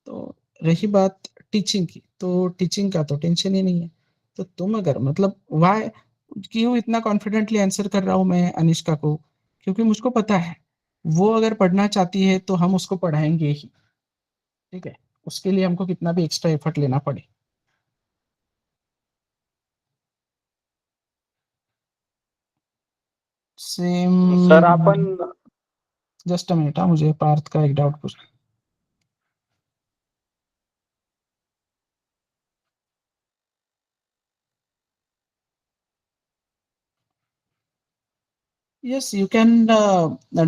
तो रही बात टीचिंग की, तो टीचिंग का तो टेंशन ही नहीं है. तो तुम अगर मतलब वाई, क्यों इतना कॉन्फिडेंटली आंसर कर रहा हूँ मैं अनिष्का को, क्योंकि मुझको पता है वो अगर पढ़ना चाहती है तो हम उसको पढ़ाएंगे ही. ठीक है. उसके लिए हमको कितना भी एक्स्ट्रा एफर्ट लेना पड़े. सेम. सर आपण जस्ट अ मिनट, मुझे पार्थ का एक डाउट पूछना. Yes you can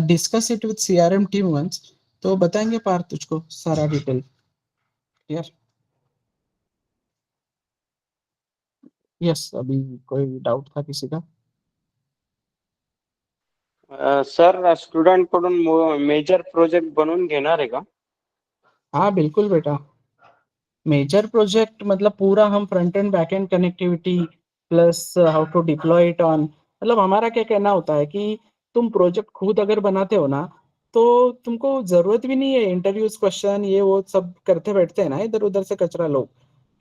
discuss it with CRM team once. तो बताएंगे पार्थ तुझको सारा डिटेल. क्लियर. यस, अभी कोई डाउट था किसी का? सर स्टुडंट कडून मेजर प्रोजेक्ट बनवून घेणार आहे का? हाँ बिल्कुल बेटा. मेजर प्रोजेक्ट मतलब पूरा हम front end back end connectivity plus how to deploy it on, मतलब हमारा क्या कहना होता है कि तुम प्रोजेक्ट खुद अगर बनाते हो ना, तो तुमको जरूरत भी नहीं है इंटरव्यूज क्वेश्चन ये वो सब करते बैठते हैं ना इधर उधर से कचरा लोग,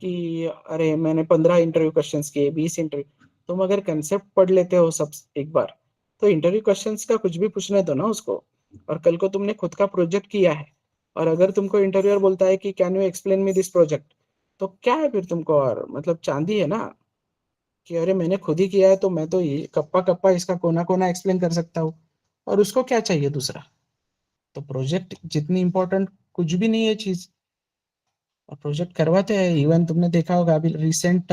कि अरे मैंने 15 इंटरव्यू क्वेश्चंस किए, 20 इंटरव्यू. तुम अगर कंसेप्ट पढ़ लेते हो सब एक बार, तो इंटरव्यू क्वेश्चंस का कुछ भी पूछने दो ना उसको। और कल को तुमने खुद का प्रोजेक्ट किया है और अगर तुमको इंटरव्यूअर बोलता है कि can you explain me this project, तो क्या है फिर तुमको, और मतलब चांदी है ना कि अरे मैंने खुद ही किया है तो मैं तो ये कप्पा कप्पा इसका कोना कोना एक्सप्लेन कर सकता हूँ, और उसको क्या चाहिए दूसरा। तो प्रोजेक्ट जितनी इंपॉर्टेंट कुछ भी नहीं है चीज, और प्रोजेक्ट करवाते हैं। इवन तुमने देखा होगा अभी रिसेंट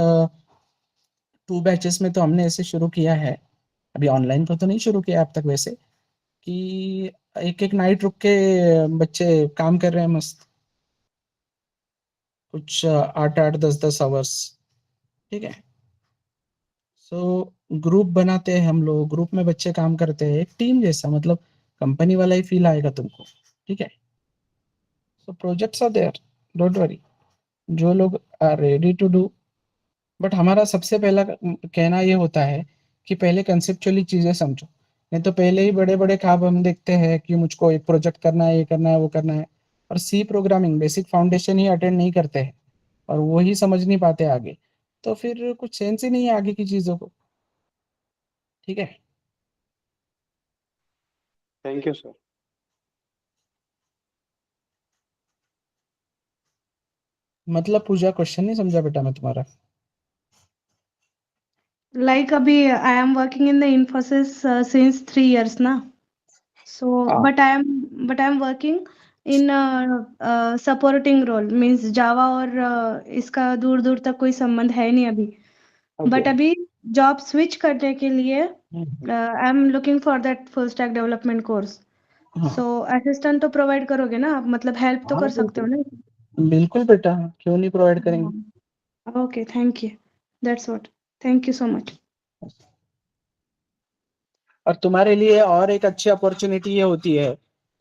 2 बैचेस में तो हमने ऐसे शुरू किया है, अभी ऑनलाइन तो नहीं शुरू किया अब तक वैसे, कि एक-एक नाइट रुक के बच्चे काम कर रहे हैं मस्त। कुछ 8-8 10-10 आवर्स, ठीक है। सो ग्रुप बनाते हैं हम लोग, ग्रुप में बच्चे काम करते हैं, एक टीम जैसा, मतलब कंपनी वाला ही फील आएगा तुमको, ठीक है। So projects are there, don't worry, जो लोग are ready to do. But हमारा सबसे पहला कहना ये होता है कि पहले कंसेप्चुअली चीज़ें समझो, नहीं तो पहले ही बड़े-बड़े ख्वाब हम देखते हैं कि मुझको एक प्रोजेक्ट करना है, ये करना है, वो करना है, और सी प्रोग्रामिंग बेसिक फाउंडेशन ही अटेंड नहीं करते हैं और वो ही समझ नहीं पाते आगे, तो फिर कुछ सेंस ही नहीं है आगे की चीज़ों को, ठीक है। Thank you sir. मतलब पूजा क्वेश्चन नहीं समझा बेटा मैं तुम्हारा। Like अभी I am working in the Infosys since 3 years ना. So हाँ, but I am working in supporting role, means Java और इसका दूर दूर तक कोई संबंध है नहीं अभी. ओके। बट अभी जॉब स्विच करने के लिए hmm, I am looking for that full stack development course. हाँ, सो असिस्टेंट तो प्रोवाइड करोगे ना आप, मतलब हेल्प तो हाँ, कर सकते हो बिल्कुल, ना. बिल्कुल बेटा, क्यों नहीं प्रोवाइड करेंगे। Okay, thank you. That's what. Thank you so much. और तुम्हारे लिए और एक अच्छी अपॉर्चुनिटी ये होती है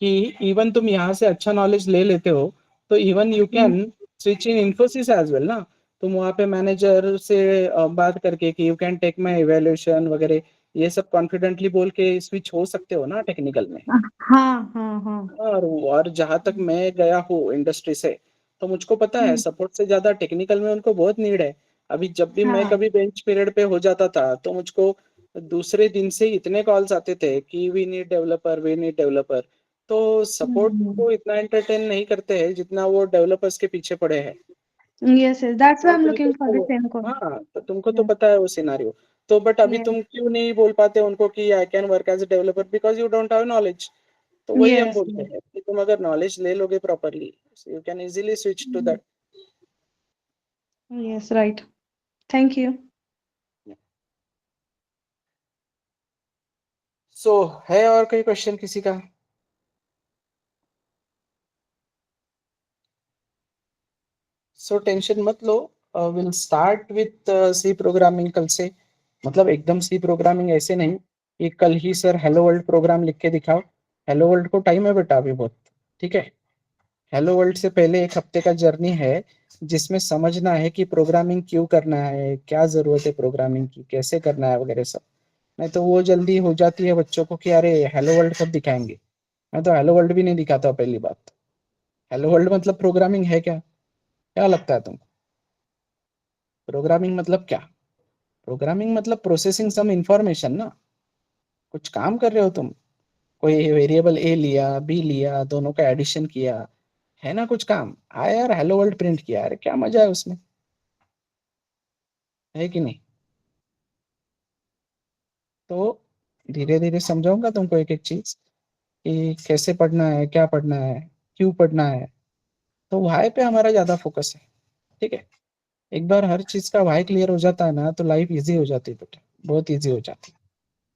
कि इवन तुम यहाँ से अच्छा नॉलेज ले लेते हो, तो even you can switch in Infosys as well ना। तुम वहाँ पे मैनेजर से बात करके कि you can take my evaluation वगैरह, ये सब कॉन्फिडेंटली बोल के स्विच हो सकते हो ना टेक्निकल में। हाँ हाँ हाँ. और जहाँ तक मैं गया हूँ इंडस्ट्री से, तो मुझको पता है सपोर्ट से ज्यादा टेक्निकल में उनको बहुत नीड है। अभी जब भी मैं हाँ. कभी बेंच पीरियड पे हो जाता था तो मुझको दूसरे दिन से इतने कॉल्स आते थे कि we need developer, we need developer. तो सपोर्ट को इतना एंटरटेन नहीं करते हैं जितना वो डेवलपर्स के पीछे पड़े हैं। Yes, yes. That's why तो I'm तुमको looking for the तो same course. हाँ, तो तुमको तो Yeah. पता है वो सिनारियो। तो बट अभी Yes. तुम क्यों नहीं बोल पाते उनको कि I can work as a developer, because you don't have knowledge. तो वही हम Yes. बोलते हैं कि तुम अगर नॉलेज ले लोगे properly, you can easily switch to that. Yes, right. Thank you. So है और कोई क्वेश्चन किसी का? सो टेंशन मत लो, will start with C programming कल से। मतलब एकदम सी प्रोग्रामिंग ऐसे नहीं कि कल ही सर हेलो वर्ल्ड प्रोग्राम लिख के दिखाओ। हेलो वर्ल्ड को टाइम है बेटा अभी बहुत, ठीक है। हेलो वर्ल्ड से पहले एक हफ्ते का जर्नी है जिसमें समझना है कि प्रोग्रामिंग क्यों करना है, क्या जरूरत है प्रोग्रामिंग की, कैसे करना है वगैरह सब। नहीं तो वो जल्दी हो जाती है बच्चों को कि अरे हेलो वर्ल्ड कब दिखाएंगे। मैं तो हेलो वर्ल्ड भी नहीं दिखाता पहली बात। हेलो वर्ल्ड मतलब प्रोग्रामिंग है क्या? क्या लगता है तुमको? प्रोग्रामिंग मतलब क्या? प्रोग्रामिंग मतलब प्रोसेसिंग सम इंफॉर्मेशन ना। कुछ काम कर रहे हो तुम, कोई वेरिएबल ए लिया, बी लिया, दोनों का एडिशन किया, है ना कुछ काम आया यार, हेलो वर्ल्ड प्रिंट किया, अरे क्या मजा है उसमें, है कि नहीं? तो धीरे धीरे समझाऊंगा तुमको एक एक चीज कि कैसे पढ़ना है, क्या पढ़ना है, क्यों पढ़ना है। तो वाई पे हमारा ज्यादा फोकस है, ठीक है। एक बार हर चीज का वाई क्लियर हो जाता है ना तो लाइफ इजी हो जाती है बेटा, बहुत इजी हो जाती है।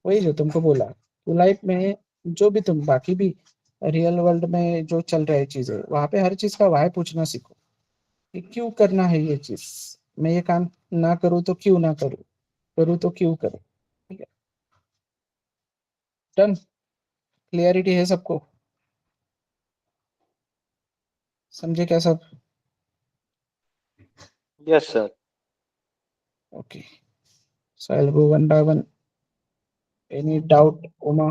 वही जो तुमको बोला, तो लाइफ में जो भी तुम बाकी भी रियल वर्ल्ड में जो चल रहा है चीजें, वहां पे हर चीज का वाई पूछना सीखो कि क्यों करना है ये चीज, मैं ये काम ना करूँ तो क्यों ना करूँ, करूँ तो क्यों करूँ, ठीक है। डन, क्लियरिटी है सबको, समझे क्या सब? Yes sir. Okay, so I'll go one by one. Any doubt, Uma,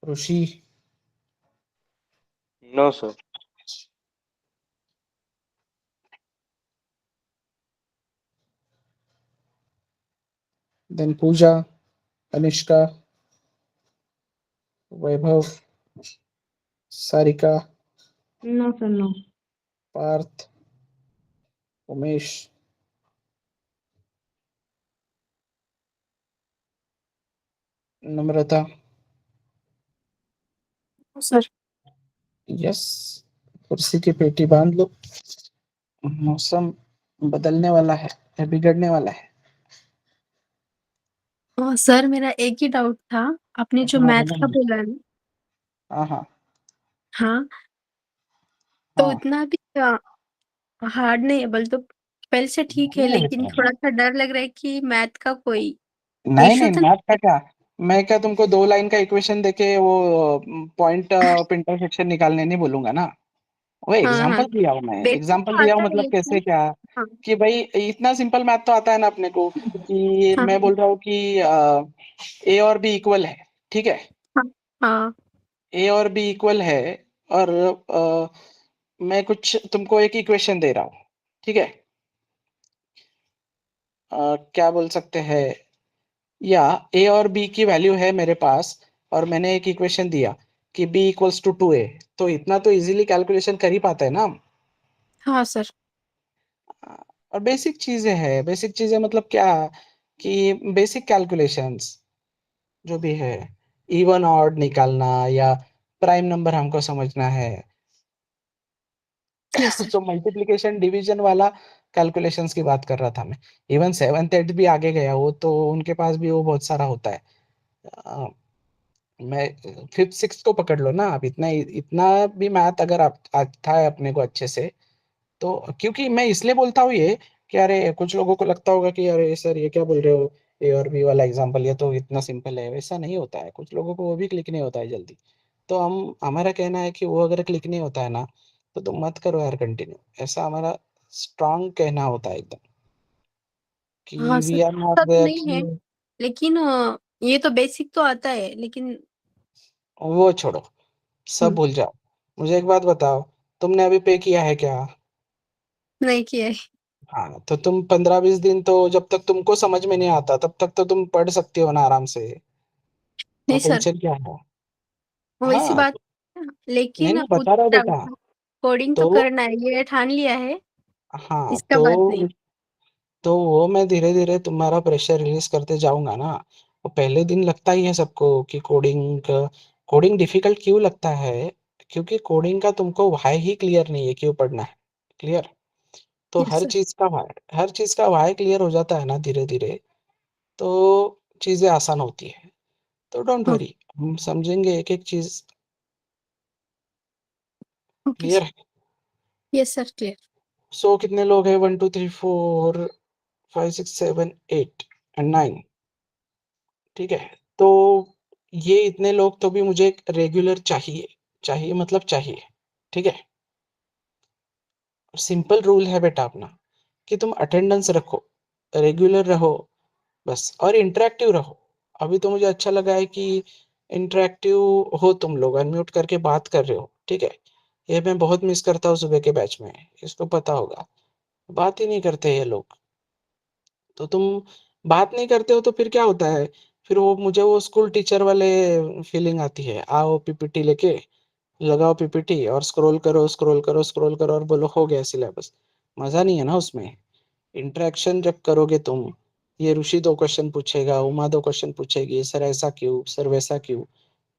Rushi? No sir. Then Pooja, Anishka, Vaibhav, Sarika, No, sir, no. Parth, Umesh, Namrata. Sir. Yes, कुर्सी की पेटी बांध लो, मौसम बदलने वाला है या बिगड़ने वाला है। सर मेरा एक ही डाउट था, आपने जो हाँ, मैथ बोलो का ना। बोला ना, हाँ, हाँ, तो हाँ। उतना भी हार्ड नहीं है, बोल तो पहले से ठीक है, नहीं, लेकिन थोड़ा सा डर लग रहा है कि मैथ का कोई नहीं, इशू नहीं, तो मैथ का क्या? मैं क्या तुमको 2 लाइन का इक्वेशन देके वो पॉइंट ऑफ इंटरसेक्शन निकालने नहीं बोलूँगा ना। वो हाँ, हाँ, एग्ज़ाम्पल दिया हूँ मैं, बेसिक एग्ज़ाम्पल तो दिया हूँ आता है मतलब कैसे लेकिन क्या, हाँ, कि भाई इतना सिंपल मैथ तो आता है ना अपने को, कि हाँ, मैं बोल रहा हूँ कि ए और बी इक्वल है, ठीक है? हाँ, हाँ, ए और बी इक्वल है और मैं कुछ तुमको एक इक्वेशन दे रहा हूँ, ठीक है? क्या बोल सकते हैं, या ए और बी की वैल्यू है मेरे पास और मैंने एक इक्वेशन दिया कि b इक्वल्स टू 2a, तो इतना तो इजीली कैलकुलेशन कर ही पाते हैं ना हम। हाँ सर। और बेसिक चीजें मतलब क्या, कि बेसिक कैलकुलेशंस जो भी है, इवन ऑड निकालना या प्राइम नंबर हमको समझना है। Yes sir. तो मल्टीप्लिकेशन डिवीजन वाला कैलकुलेशंस की बात कर रहा था मैं। इवन 7th 8th भी आगे गया, वो तो उनके पास भी वो बहुत सारा होता है। अ, मैं 5th 6th को पकड़ लो ना आप, इतना इतना भी मैथ अगर आप आता है अपने को अच्छे से, तो क्योंकि मैं इसलिए बोलता हूँ ये, कि अरे कुछ लोगों को लगता होगा कि अरे सर ये क्या बोल रहे हो, ए और बी वाला एग्जांपल ये तो इतना सिंपल है, वैसा नहीं होता है, कुछ लोगों को वो भी क्लिक नहीं होता है जल्दी। तो हम हमारा कहना है कि वो अगर क्लिक नहीं होता है ना, तो तुम मत करो यार कंटिन्यू, ऐसा हमारा स्ट्रांग कहना होता है एकदम, हाँ कि सर, वी आर नॉट ऐसा तो देयर नहीं कि। है, लेकिन ये तो बेसिक तो आता है, लेकिन वो छोड़ो, सब भूल जाओ, मुझे एक बात बताओ, तुमने अभी पे किया है क्या? नहीं किया है। हाँ, तो तुम 15-20 दिन तो जब तक तुमको समझ में नहीं आता तब तक तो तुम पढ़ सकती हो ना आराम से, तो नहीं सर, टेंशन क्या है? वैसी हाँ, बात नहीं, लेकिन नहीं, बता रहा हूँ बेटा। कोडिंग तो तो करना है, ये ठान लिया है, हाँ, इसका बात नहीं। तो वो मैं धीरे-धीरे तुम्हारा प्रेशर रिलीज़ करते जाऊँगा ना। वो पहले दिन लगता ही है सबको कि कोडिंग डिफ़िकल्ट क्यों लगता है? क्योंकि कोडिंग का तुमको व्हाय ही क्लियर नहीं है, क्यों पढ़ना है, क्लियर? तो यस सर। हर चीज़ का व्हाय क्लियर हो जाता है ना धीरे-धीरे, तो चीज़ें आसान होती है। तो डोंट वरी, हम समझेंगे एक-एक चीज़, ओके क्लियर सर। है? Yes sir, clear. सो कितने लोग हैं? 1 2 3 4 5 6 7 8 एंड 9, ठीक है? तो ये इतने लोग तो भी मुझे एक रेगुलर चाहिए, चाहिए मतलब चाहिए, ठीक है? सिंपल रूल है बेटा अपना, कि तुम अटेंडेंस रखो, रेगुलर रहो बस, और इंटरैक्टिव रहो। अभी तो मुझे अच्छा लगा है कि इंटरैक्टिव हो तुम लोग, अनम्यूट करके बात कर रहे हो, ठीक है? ये मैं बहुत मिस करता हूँ सुबह के बैच में, इसको पता होगा। बात ही नहीं करते ये लोग। तो तुम बात नहीं करते हो तो फिर क्या होता है? फिर वो मुझे वो स्कूल टीचर वाले फीलिंग आती है, आओ पीपीटी लेके, लगाओ पीपीटी और स्क्रॉल करो और बोलो हो गया सिलेबस। मज़ा नहीं है ना उसमें। इंटरेक्शन जब करोगे तुम, ये ऋषि 2 क्वेश्चन पूछेगा, उमा 2 क्वेश्चन पूछेगी, सर ऐसा क्यों? सर वैसा क्यों?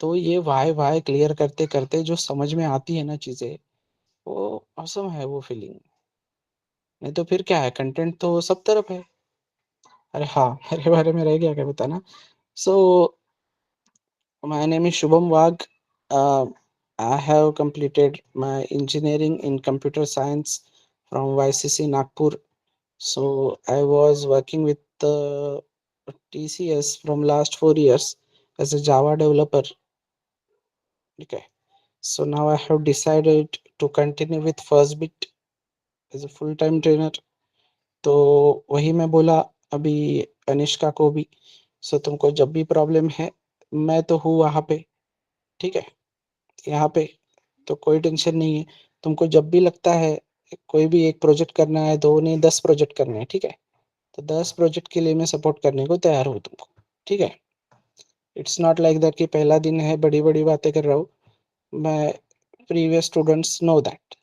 तो ये व्हाय क्लियर करते-करते जो समझ में आती है ना चीज़ें, वो ऑसम है वो फीलिंग। नहीं तो फिर क्या है, कंटेंट तो सब तरफ है। अरे हाँ, मेरे बारे में रह गया क्या बताना? So my name is Shubham Wagh. Uh, I have completed my engineering in computer science from YCC Nagpur. So I was working with TCS from last 4 years as a Java developer. Okay. So now I have decided to continue with Firstbit as a full-time trainer. तो वही मैं बोला अभी अनिष्का को भी, सो तुमको जब भी प्रॉब्लम है, मैं तो हूँ वहाँ पे, ठीक है? यहाँ पे तो कोई टेंशन नहीं है। तुमको जब भी लगता है कोई भी एक प्रोजेक्ट करना है, 2 नहीं 10 प्रोजेक्ट करने हैं, ठीक है? तो 10 प्रोजेक्ट के लिए मैं सपोर्ट करने को तैयार हूँ तुमको, ठीक है? इट्स नॉट लाइक दैट कि पहला दिन है बड़ी-बड़ी बातें कर रहा हूँ। मैं प्रीवियस स्टूडेंट्स नो दैट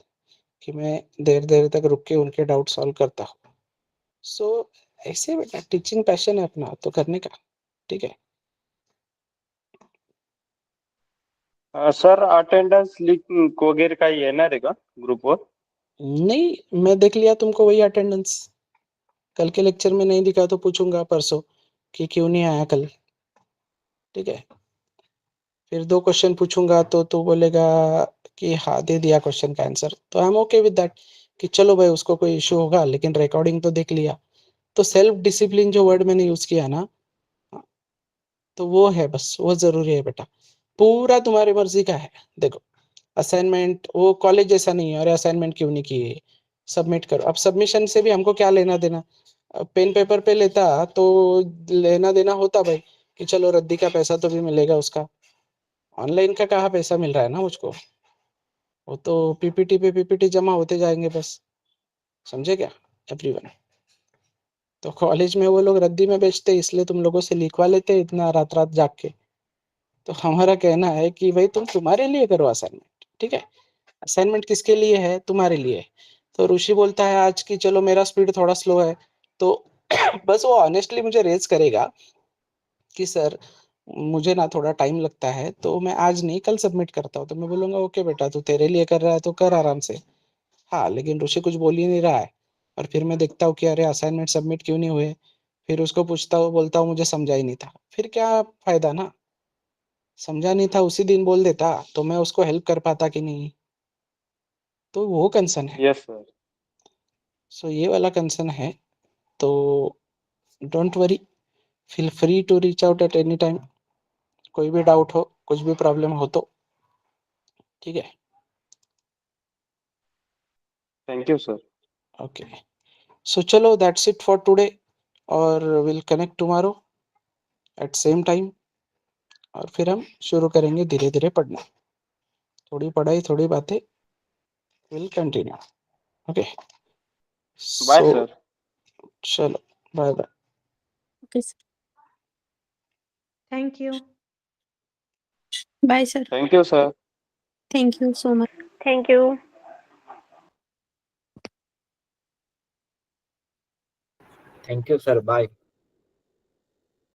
कि मैं देर-देर तक रुक के उनके डाउट सॉल्व करता हूँ। सो ऐसे बेटा टीचिंग पैशन है अपना तो करने का, ठीक है? सर अटेंडन्स लिंक वगैरे काही येणार आहे का ग्रुपवर? नहीं, मैं देख लिया तुमको वही अटेंडेंस। कल के लेक्चर में नहीं दिखा तो पूछूँगा परसों कि क्यों नहीं आया कल, ठीक है? फिर 2 क्वेश्चन पूछूँगा तो तू बोलेगा कि हाँ, दे दिया क्वेश्चन का आंसर, तो I am okay with that कि चलो भाई उसको कोई इश्यू होगा लेकिन रिकॉर्डिंग तो देख लिया। तो सेल्फ डिसिप्लिन जो वर्ड मैंने यूज़ किया ना, तो वो है बस, वो ज़रूरी है बेटा। पूरा तुम्हारी मर्ज़ी का है। देखो, असाइनमेंट वो कॉलेज जैसा नहीं है, अरे असाइनमेंट क्यों नहीं किए? सबमिट करो। अब सबमिशन से भी हमको क्या लेना-देना? पेन पेपर पे लेता तो लेना-देना होता भाई कि चलो रद्दी का पैसा तो भी मिलेगा उसका। ऑनलाइन का कहाँ पैसा मिल रहा है ना मुझको। वो तो पीपीटी पे पीपीटी जमा होते जाएँगे बस। समझे क्या एवरीवन? तो कॉलेज में वो लोग रद्दी में बेचते इसलिए तुम लोगों से लिखवा लेते इतना रात-रात जाग के। तो हमारा कहना है कि भाई तुम्हारे लिए करो असाइनमेंट, ठीक है? असाइनमेंट किसके लिए है? तुम्हारे लिए। तो ऋषि बोलता है आज कि चलो मेरा स्पीड थोड़ा स्लो है, तो बस वो ऑनेस्टली मुझे रेज़ करेगा कि सर मुझे ना थोड़ा टाइम लगता है, तो मैं आज नहीं कल सबमिट करता हूँ। तो मैं बोलूँगा ओके बेटा तू तेरे लिए कर रहा है तो कर आराम से। हाँ, लेकिन ऋषि कुछ बोल ही नहीं रहा है और फिर मैं देखता हूँ कि अरे असाइनमेंट सबमिट क्यों नहीं हुए? फिर उसको पूछता हूँ, बोलता हूँ मुझे समझा ही नहीं था। फिर क्या फ़ायदा ना? समझा नहीं था उसी दिन बोल देता, तो मैं उसको हेल्प कर पाता कि नहीं? तो वो कंसर्न है। Yes sir. सो ये वाला कंसर्न है, तो don't worry, feel free to reach out at any time. कोई भी डाउट हो, कुछ भी प्रॉब्लम हो तो, ठीक है? Thank you sir. ओके। सो चलो दैट्स इट फॉर टुडे और will connect tomorrow at same time और फिर हम शुरू करेंगे धीरे-धीरे पढ़ना। थोड़ी पढ़ाई, थोड़ी बातें, will continue. Okay? Bye so sir. चलो, bye bye. Okay sir. Thank you. Bye sir. Thank you sir. Thank you so much. Thank you. Thank you sir, bye.